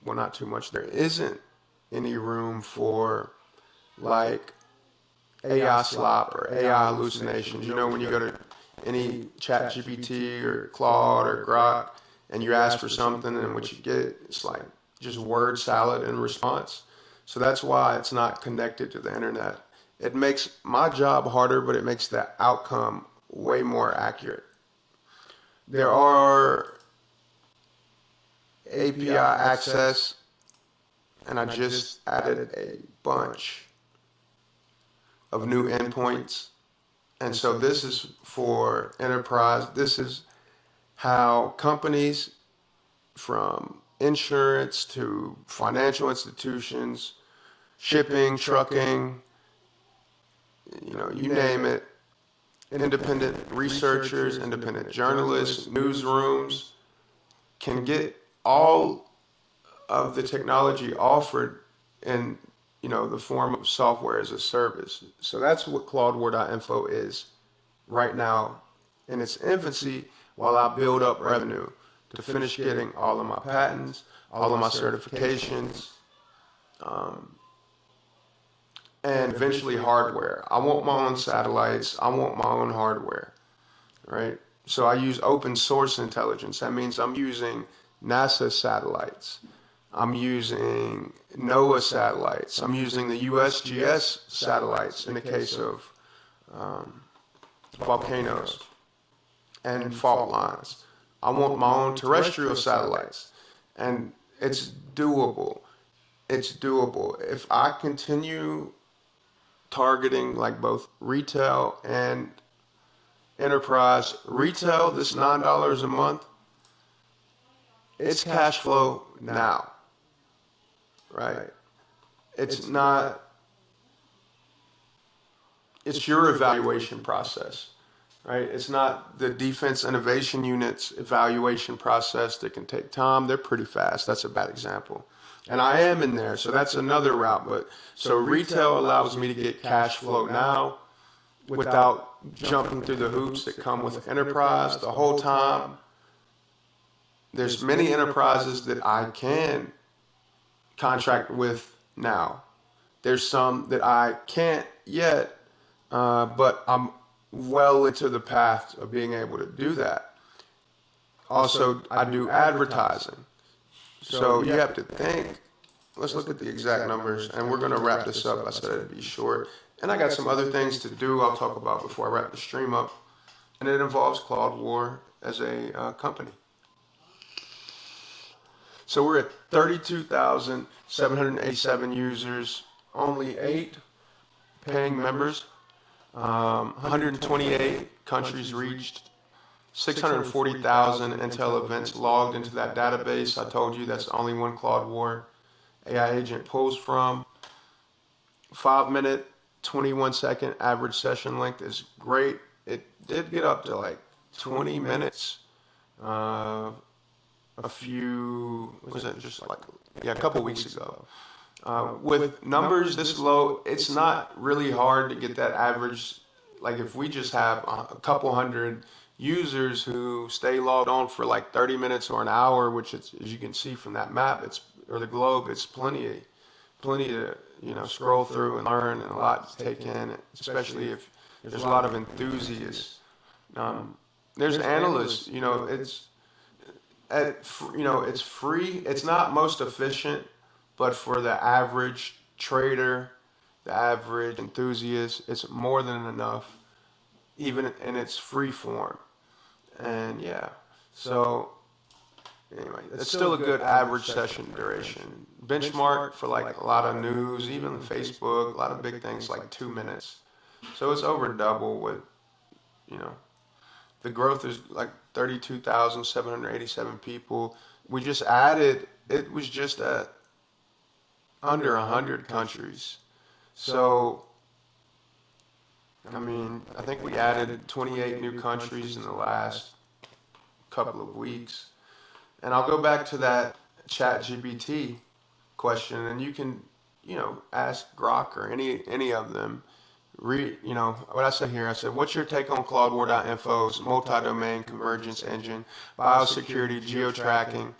well, not too much. There isn't any room for like AI slop or AI hallucinations. You know, when you go to any chat GPT or Claude or Grok and you ask for something and what you get, it's like just word salad in response. So that's why it's not connected to the internet. It makes my job harder, but it makes the outcome way more accurate. There are API access, and I just added a bunch of new endpoints. And so this is for enterprise. This is how companies, from insurance to financial institutions, shipping, trucking, you name it, independent researchers, independent journalists, newsrooms can get all of the technology offered in the form of software as a service. So that's what ClaudeWar.info is right now in its infancy, while I build up revenue to finish getting all of my patents, all of my certifications, and eventually hardware. I want my own satellites. I want my own hardware, right? So I use open source intelligence. That means I'm using NASA satellites. I'm using NOAA satellites. I'm using the USGS satellites in the case of volcanoes and fault lines. I want my own terrestrial satellites, and it's doable. It's doable. If I continue targeting like both retail and enterprise, retail, this $9 a month, it's cash flow now, right? It's not, it's your evaluation process, right? It's not the Defense Innovation Unit's evaluation process that can take time. They're pretty fast. That's a bad example. And I am in there, so that's another route. But so retail allows me to get cash flow now without jumping through the hoops that come with enterprise the whole time. There's many enterprises that I can contract with now. There's some that I can't yet, but I'm well into the path of being able to do that. Also, I do advertising. So you have to think, let's look at the exact numbers, and we're going to wrap this up. I said it'd be short. And I got some other things to do I'll talk about before I wrap the stream up. And it involves ClaudeWar as a company. So we're at 32,787 users, only 8 paying members, 128 countries reached, 640,000 Intel events logged into that database. I told you that's the only one ClaudeWar AI agent pulls from. 5-minute 21-second average session length is great. It did get up to like 20 minutes. A few, was it just like, yeah, a couple weeks ago. With numbers this low, it's not really hard to get that average. Like if we just have a couple hundred users who stay logged on for like 30 minutes or an hour, which is, as you can see from that map, or the globe, it's plenty to, scroll through and learn, and a lot to take in, especially if there's a lot of enthusiasts. There's analysts, it's free. It's not most efficient, but for the average trader, the average enthusiast, it's more than enough, even in its free form. And yeah, so anyway, it's still a good average session duration. Benchmark for like a lot of news, even Facebook, a lot of big things, like 2 minutes. So it's over double with, the growth is like 32,787 people. We just added, it was just at under 100 countries. So, I think we added 28 new countries in the last couple of weeks. And I'll go back to that ChatGPT question, and you can, ask Grok or any of them. What I said here, I said, what's your take on ClaudeWar.info's multi-domain convergence engine, biosecurity, geo-tracking,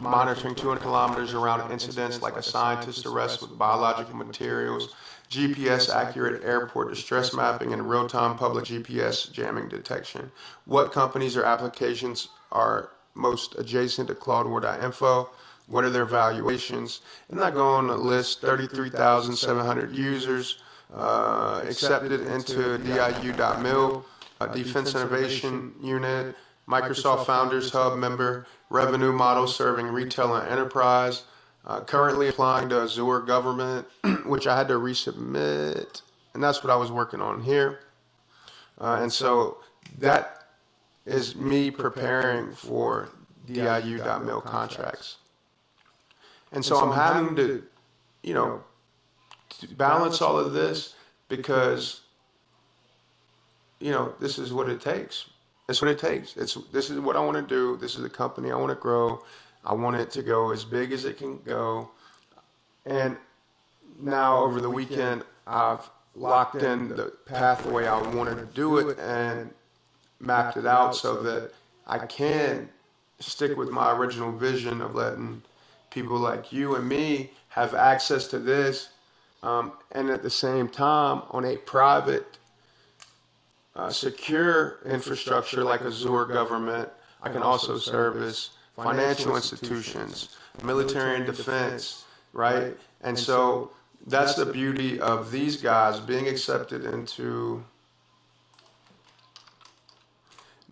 monitoring 200 kilometers around incidents like a scientist arrest with biological materials, GPS accurate airport distress mapping, and real-time public GPS jamming detection? What companies or applications are most adjacent to ClaudeWar.info? What are their valuations? And I go on to list 33,700 users, accepted into DIU.mil, Defense Innovation Unit, Microsoft Founders Hub member, revenue model serving retail and enterprise, currently applying to Azure government, which I had to resubmit, and that's what I was working on here. And so that is me preparing for DIU.mil contracts. And so I'm having to, to balance all of this because, this is what it takes. It's what it takes. This is what I want to do. This is the company I want to grow. I want it to go as big as it can go. And now over the weekend, I've locked in the pathway I want to do it and mapped it out so that I can stick with my original vision of letting people like you and me have access to this. And at the same time, on a private, secure infrastructure like Azure government, I can also service financial institutions, military and defense, right? And so that's the beauty of these guys being accepted into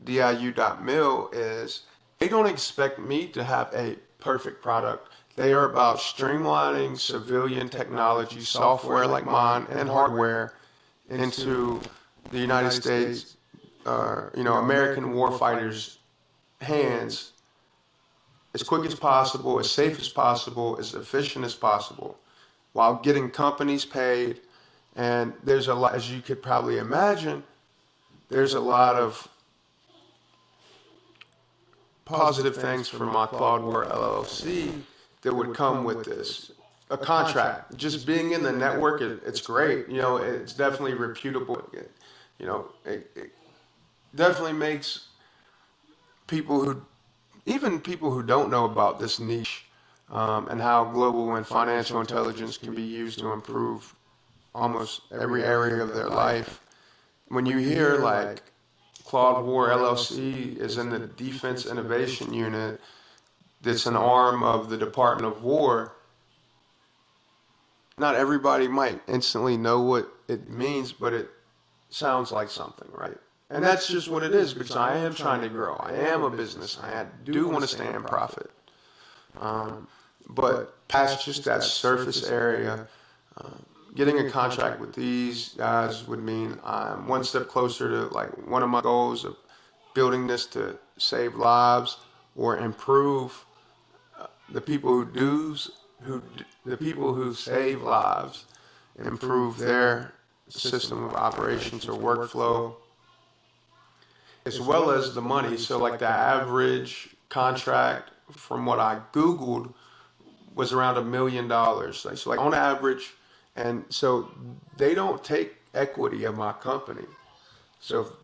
DIU.mil is they don't expect me to have a perfect product. They are about streamlining civilian technology, software like mine, and hardware into the United States, American warfighters' hands as quick as possible, as safe as possible, as efficient as possible, while getting companies paid. And there's a lot, as you could probably imagine, there's a lot of positive things for my ClaudeWar LLC that would come with this. A contract, just being in the network, it's great. It's definitely reputable. It definitely makes even people who don't know about this niche and how global and financial intelligence can be used to improve almost every area of their life. When you hear like ClaudeWar LLC is in the Defense Innovation Unit, that's an arm of the Department of War, not everybody might instantly know what it means, but it sounds like something, right? And that's just what it is, because I am trying to grow. I am a business. I do want to stay in profit. But past just that surface area, getting a contract with these guys would mean I'm one step closer to like one of my goals of building this to save lives or improve the people who save lives, improve their system of operations or workflow, as well as the money. So like the average contract from what I Googled was around $1 million. So like on average, and so they don't take equity of my company. So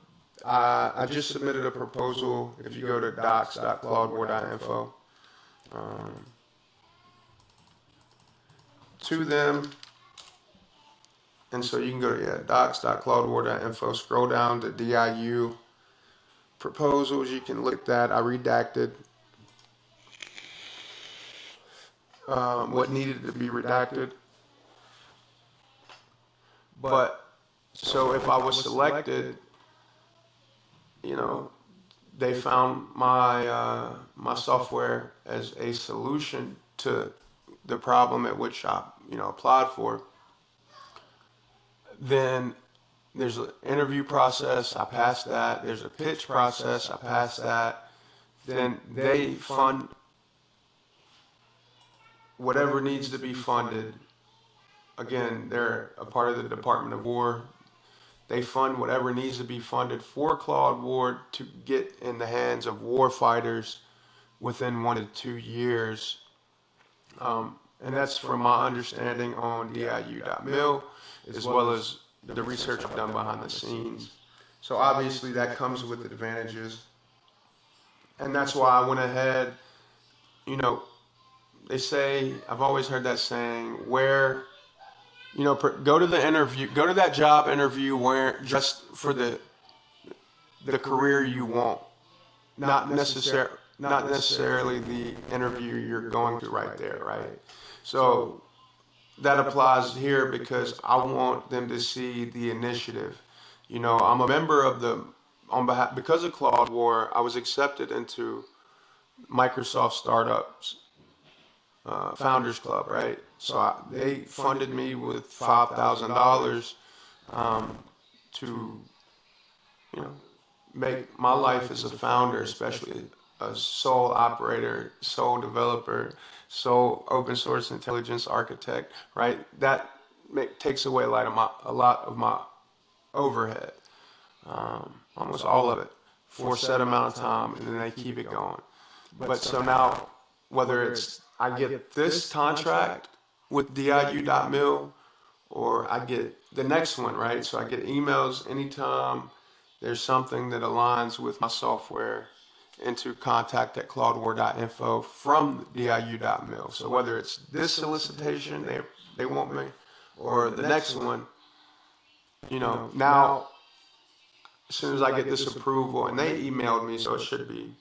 I just submitted a proposal. If you go to docs.claudewar.info, to them. And so you can go to docs.claudewar.info, scroll down to DIU proposals. You can look at that. I redacted what needed to be redacted. But so if I was selected, you know, they found my software as a solution to the problem at which I applied for. Then there's an interview process. I passed that. There's a pitch process. I passed that. Then they fund whatever needs to be funded. Again, they're a part of the Department of War. They fund whatever needs to be funded for ClaudeWar to get in the hands of war fighters within 1 to 2 years. And that's from my understanding on diu.mil, as well as the research I've done behind the scenes. So obviously that comes with advantages. And that's why I went ahead, they say, I've always heard that saying, where, go to the interview, go to that job interview where just for the career you want, not necessarily the interview you're going to right there, right? So that applies here because I want them to see the initiative. I'm a member of because of ClaudeWar, I was accepted into Microsoft Startups Founders Club, right? So they funded me with $5,000 to, make my life as a founder, especially a sole operator, sole developer, sole open source intelligence architect, right? That takes away a lot of my overhead, almost all of it, for a set amount of time, and then they keep it going. But so now, whether it's I get this contract with diu.mil or I get the next one, right? So I get emails anytime there's something that aligns with my software into contact@claudewar.info from diu.mil. So whether it's this solicitation, they want me, or the next one, now as soon as I get this approval, and they emailed me, so it should be,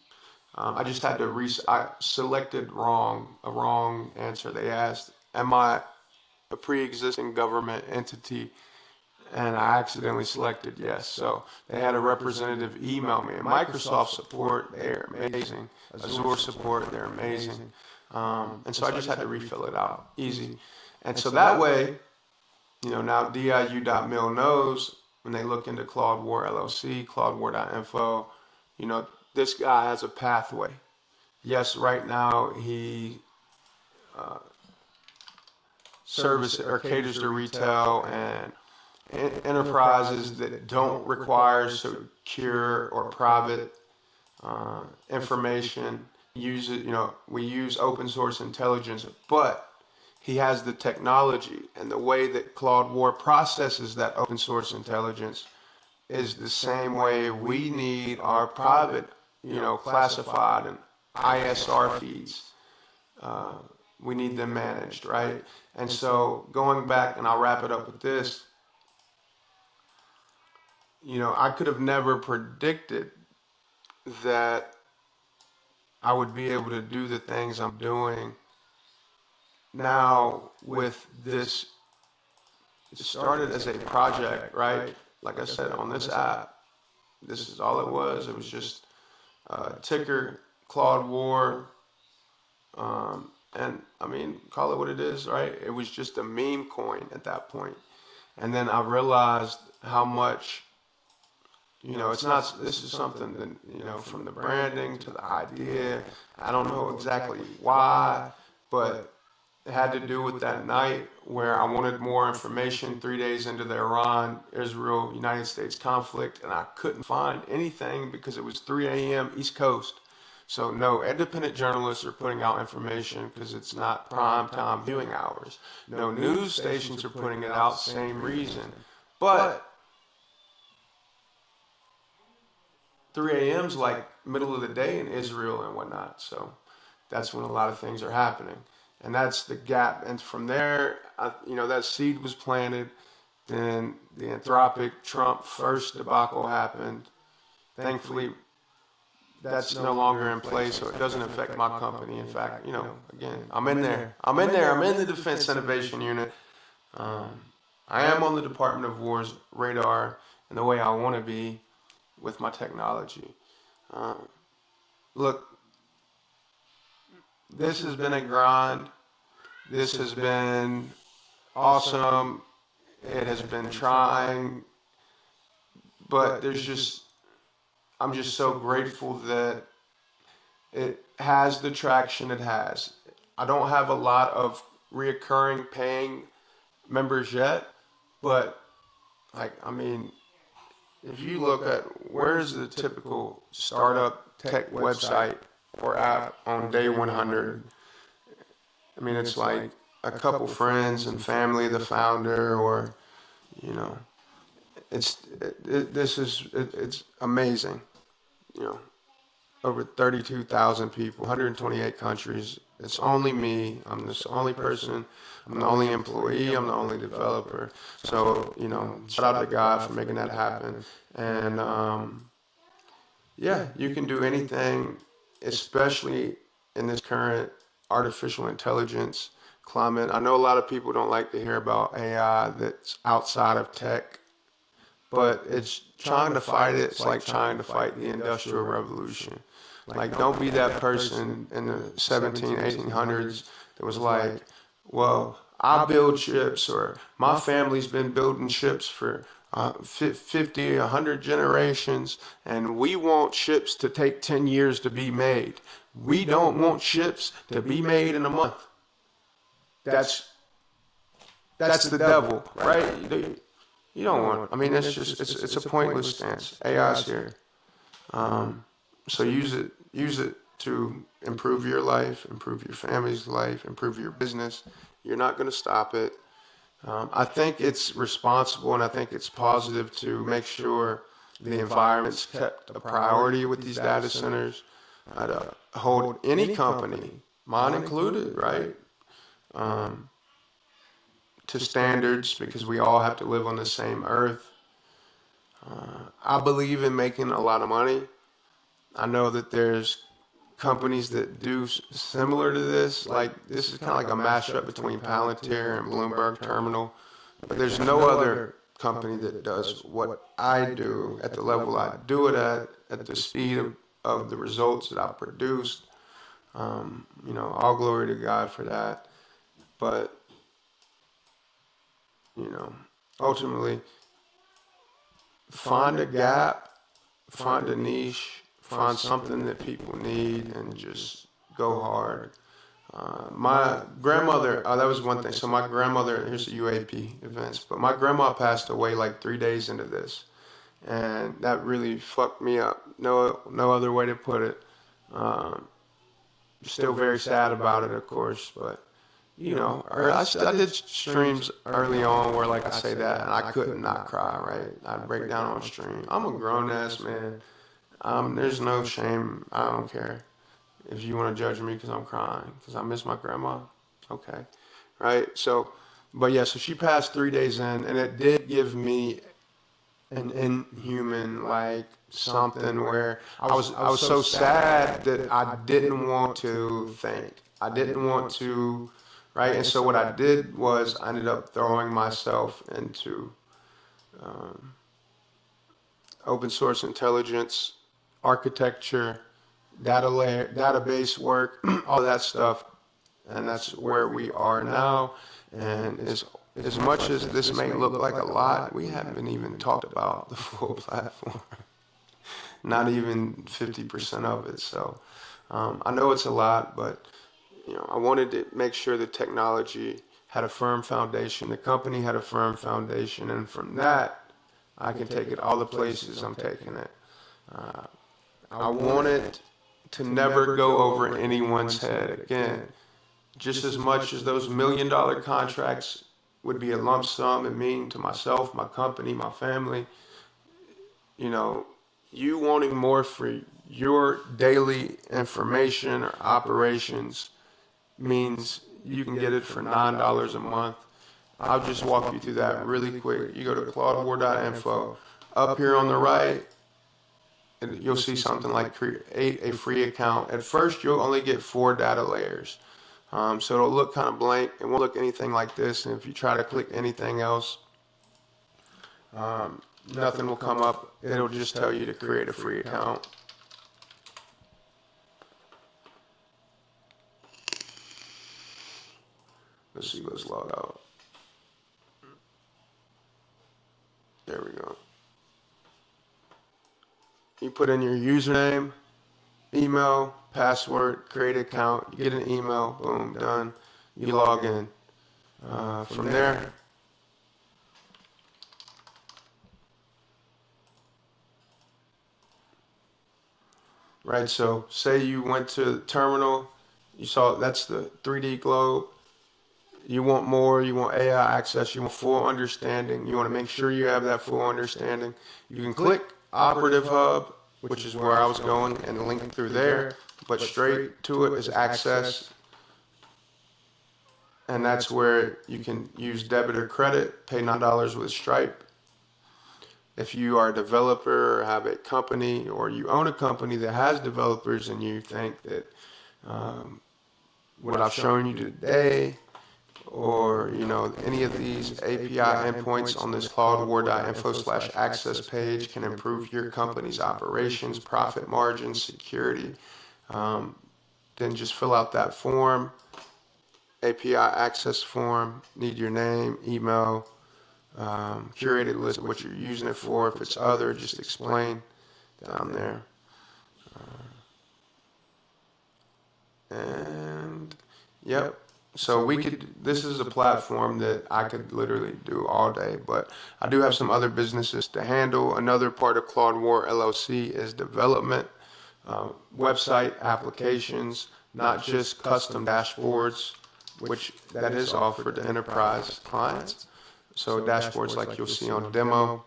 I just had to I selected a wrong answer. They asked, am I a pre-existing government entity? And I accidentally selected yes. So they had a representative email me. And Microsoft support, they're amazing. Azure support, they're amazing. And so I just had to refill it out, easy. And so that way, now diu.mil knows when they look into ClaudeWar LLC, ClaudeWar.info, this guy has a pathway. Yes, right now he services or caters to retail and enterprises that don't require secure or private information. We use open source intelligence, but he has the technology, and the way that ClaudeWar processes that open source intelligence is the same way we need our private, classified and ISR feeds. We need them managed, right? And so going back, and I'll wrap it up with this, I could have never predicted that I would be able to do the things I'm doing now with this. It started as a project, right? Like I said, on this app, this is all it was. It was just ticker, ClaudeWar, and I mean, call it what it is, right? It was just a meme coin at that point. And then I realized how much, it's not, this is something that, from the branding to the idea, I don't know exactly why, but It had to do with that night where I wanted more information 3 days into the Iran-Israel United States conflict, and I couldn't find anything because it was 3 a.m. East Coast. So no, independent journalists are putting out information because it's not prime time viewing hours. No news stations are putting it out, same reason. But 3 a.m. is like middle of the day in Israel and whatnot. So that's when a lot of things are happening. And that's the gap. And from there, that seed was planted. Then the Anthropic Trump first debacle happened. Thankfully, that's no longer in place, so it doesn't affect my company. In fact, again, I'm in there. I'm in the Defense Innovation Unit. I am on the Department of War's radar in the way I want to be with my technology. Look, this has been a grind. This has been awesome. It has been trying, but I'm just so grateful that it has the traction it has. I don't have a lot of reoccurring paying members yet, but if you look at where's the typical startup tech website or app on day 100, it's like a couple friends and family, the founder, or, it's amazing. Over 32,000 people, 128 countries. It's only me. I'm the only person. I'm the only employee. I'm the only developer. So, shout out to God for making that happen. And, you can do anything, especially in this current artificial intelligence climate. I know a lot of people don't like to hear about AI that's outside of tech, but it's trying to fight it. It's like trying to fight the Industrial Revolution. Like, don't be that person in the 1800s that was like, well, I build chips, or my family's been building chips for 50, 100 generations, and we want chips to take 10 years to be made. We don't want chips to be made in a month. That's the devil, right? You don't want, it's a pointless stance. AI's here. So use it to improve your life, improve your family's life, improve your business. You're not going to stop it. I think it's responsible, and I think it's positive to make sure the environment's kept a priority with these data centers. I'd hold any company, mine included, right, to standards, because we all have to live on the same earth. I believe in making a lot of money. I know that there's companies that do similar to this. Like, this is kind of like a mashup between Palantir and Bloomberg Terminal. But there's no other company that does what I do at the level I do it at the speed of the results that I've produced. All glory to God for that. But, ultimately, find a gap, find a niche, find something that people need, and just go hard. My grandmother, that was one thing. So my grandmother, here's the UAP events, but my grandma passed away like 3 days into this. And that really fucked me up. No other way to put it. Still very sad about it, of course, but I did streams early on where, like, I say that, and I could not cry, right? I'd break down on stream. I'm a grown-ass man. There's no shame. I don't care if you want to judge me because I'm crying, because I miss my grandma. Okay, right? So she passed 3 days in, and it did give me an inhuman, like, something where I was so sad that I didn't want to think. I didn't want to, right? And so what I did was I ended up throwing myself into open source intelligence, architecture, database work, all that stuff. And that's where we are now. And as much as this may look like a lot, we haven't even talked about the full platform. Not even 50% of it. So I know it's a lot, but I wanted to make sure the technology had a firm foundation, the company had a firm foundation, and from that, I can take it all the places I'm taking it. I want it to never go over anyone's head again. Just as much as those $1 million contracts would be a lump sum and mean to myself, my company, my family, you wanting more for your daily information or operations means you can get it for $9 a month. I'll just walk you through that really quick. You go to ClaudeWar.info. Up here on the right, you'll see something like create a free account. At first, you'll only get 4 data layers. So it'll look kind of blank. It won't look anything like this. And if you try to click anything else, nothing will come up. It'll just tell you to create a free account. Let's see, let's log out. There we go. You put in your username, email, password, create an account, you get an email, boom, done. You log in. From there, right, so say you went to the terminal, you saw that's the 3D globe. You want more, you want AI access, you want full understanding, you want to make sure you have that full understanding. You can click Operative Hub, which is where I was going, and link through there, but straight to it is access. And that's where you can use debit or credit, pay $9 with Stripe. If you are a developer or have a company or you own a company that has developers and you think that what I've shown you today or any of these API endpoints on this ClaudeWar.info/access page can improve your company's operations, profit margins, security, then just fill out that form, API access form, need your name, email, curated list of what you're using it for. If it's other, just explain down there. And yep. So this is a platform that I could literally do all day, but I do have some other businesses to handle. Another part of ClaudeWar LLC is development, website applications, not just custom dashboards, which that is offered to enterprise clients. So dashboards like you'll see on demo.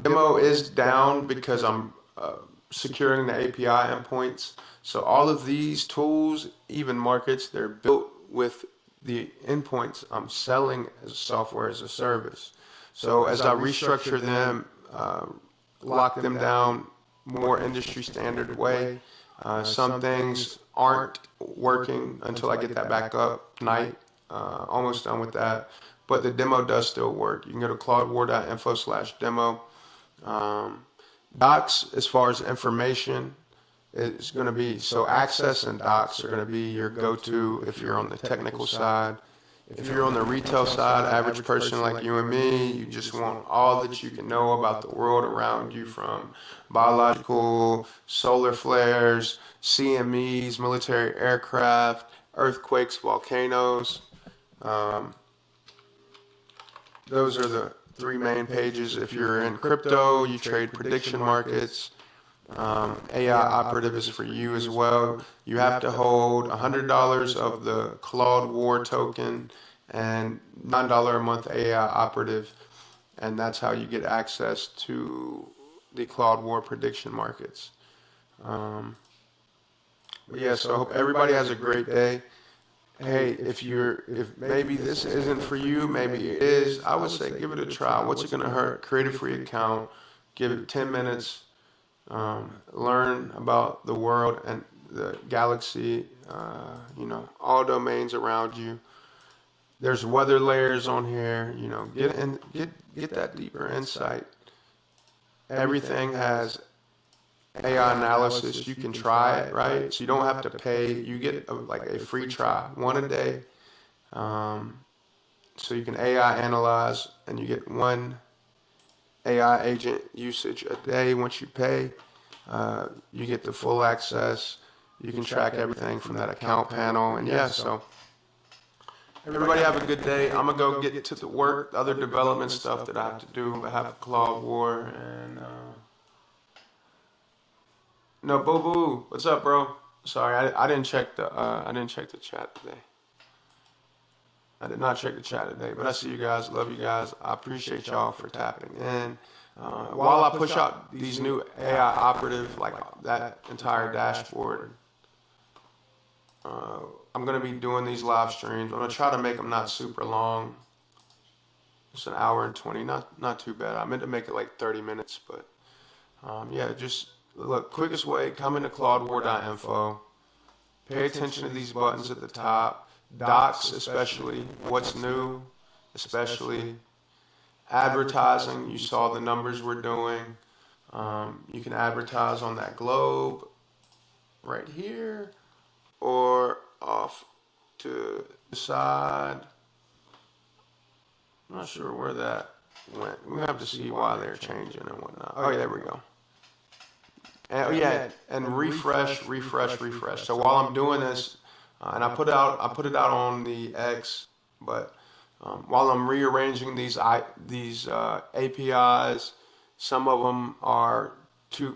Demo is down because I'm securing the API endpoints. So all of these tools, even markets, they're built with the endpoints I'm selling as software as a service. So as I restructure them, lock them down more industry standard way, some things aren't working until I get that back up tonight. Almost done with that. But the demo does still work. You can go to ClaudeWar.info/demo. Docs, as far as information, it's going to be, so access and docs are going to be your go-to if you're on the technical side. If you're on the retail side, average person like you and me, you just want all that you can know about the world around you, from biological, solar flares, CMEs, military aircraft, earthquakes, volcanoes. Those are the 3 main pages. If you're in crypto, you trade prediction markets. AI operative is for you as well. You have to hold $100 of the ClaudeWar token and $9 a month AI operative, and that's how you get access to the ClaudeWar prediction markets. But yeah, so I hope everybody has a great day. Hey, if maybe this isn't for you, maybe it is, I would say give it a try. What's it going to hurt? Create a free account, give it 10 minutes. Learn about the world and the galaxy, all domains around you. There's weather layers on here, get that deeper insight. Everything has AI analysis. You can try it, right? So you don't have to pay. You get a free try, 1 a day. So you can AI analyze, and you get 1 AI agent usage a day. Once you pay, you get the full access. You can track everything from that account panel. And yeah, so everybody have a good day. I'm going to go get to the work, the other development stuff that I have to do on behalf of ClaudeWar. And, no, Boo Boo, what's up, bro? Sorry, I didn't check the chat today. I did not check the chat today, but I see you guys, love you guys. I appreciate y'all for tapping in. While I push out these new AI operative, like that entire dashboard, I'm going to be doing these live streams. I'm going to try to make them not super long. It's an hour and 20, not too bad. I meant to make it like 30 minutes, but yeah, just look, quickest way, come into ClaudeWar.info. Pay attention to these buttons at the top. Docs, especially, what's new, especially. Advertising, you saw the numbers we're doing. You can advertise on that globe right here or off to the side. I'm not sure where that went. We have to see why they're changing and whatnot. Oh, yeah, there we go. And, oh, yeah, and refresh. So while I'm doing this, and I put it out on the X, but while I'm rearranging these APIs, some of them are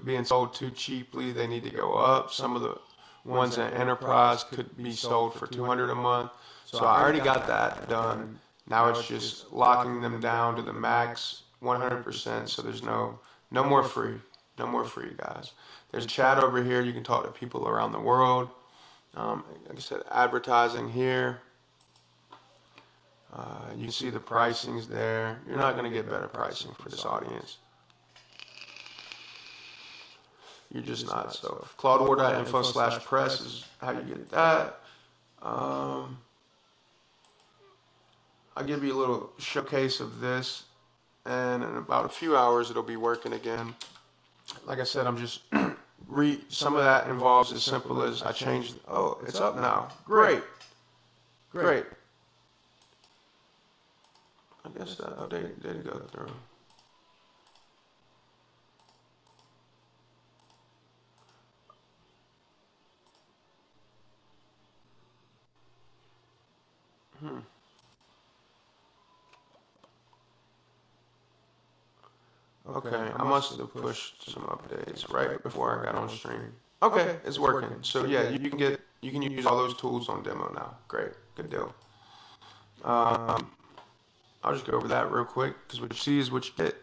being sold too cheaply. They need to go up. Some of the ones in enterprise could be sold for $200 a month. So I already got that done. Now it's just locking them down to the max 100%. So there's no more free. No more free, guys. There's chat over here. You can talk to people around the world. Like I said, advertising here. You can see the pricings there. You're not going to get better pricing for this audience. You're just not. So ClaudeWar.info/press is how you get that. I'll give you a little showcase of this, and in about a few hours it'll be working again. Like I said, I'm just some of that involves as simple as I changed. Oh, it's up now. Great. I guess that update didn't go through. Okay, I must have pushed some updates right before I got on stream. Okay, it's working. So yeah, you can use all those tools on demo now. Great, good deal. I'll just go over that real quick because what you see is what you get.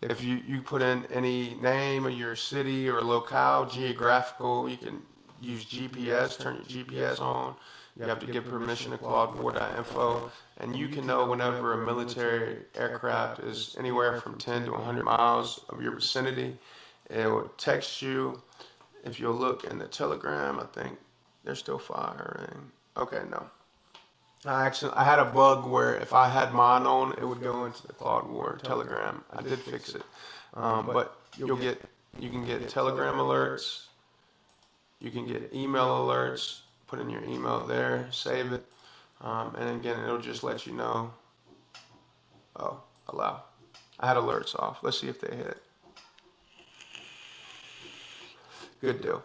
If you put in any name of your city or locale, geographical, you can use GPS, turn your GPS on. You have to give permission to ClaudeWar.info, and you can know whenever a military aircraft is anywhere from 10 to 100 miles of your vicinity. It will text you. If you'll look in the Telegram, I think they're still firing. Okay, no. I had a bug where if I had mine on, it would go into the ClaudeWar Telegram. I did fix it, but you can get Telegram alerts. You can get email alerts. Put in your email there, save it, and again, it'll just let you know. Oh, allow. I had alerts off. Let's see if they hit. Good deal.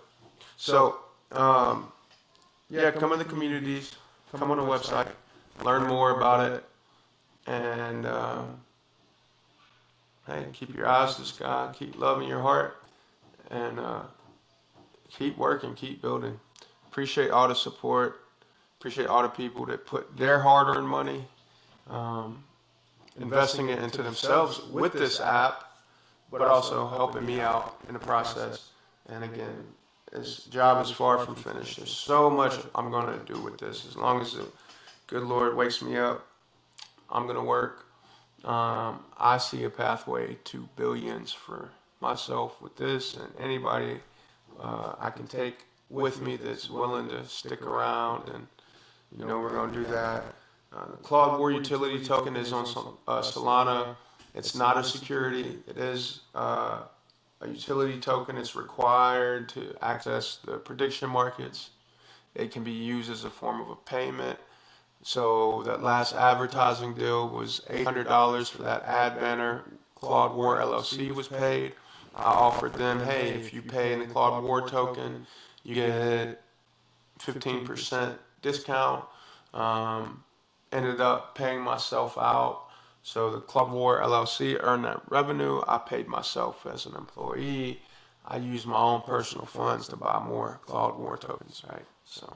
So, yeah, come in the communities, come on the website, learn more about it, and hey, keep your eyes to the sky, keep loving your heart, and keep working, keep building. Appreciate all the support. Appreciate all the people that put their hard-earned money, investing it into themselves with this app, but also helping me out in the process. And again, this job is far from finished. There's so much I'm going to do with this. As long as the good Lord wakes me up, I'm going to work. I see a pathway to billions for myself with this, and anybody I can take with me that's willing to stick around, and we're going to do that. The ClaudeWar utility token is on Solana. It's not a security. It is a utility token. It's required to access the prediction markets. It can be used as a form of a payment. So that last advertising deal was $800 for that ad banner. ClaudeWar LLC was paid. I offered them, hey, if you pay in the ClaudeWar token, you get 15% discount. Ended up paying myself out. So the ClaudeWar LLC earned that revenue. I paid myself as an employee. I used my own personal funds to buy more ClaudeWar tokens, right? So,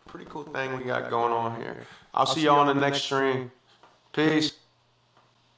pretty cool thing we got going on here. I'll see y'all on the next stream. Peace.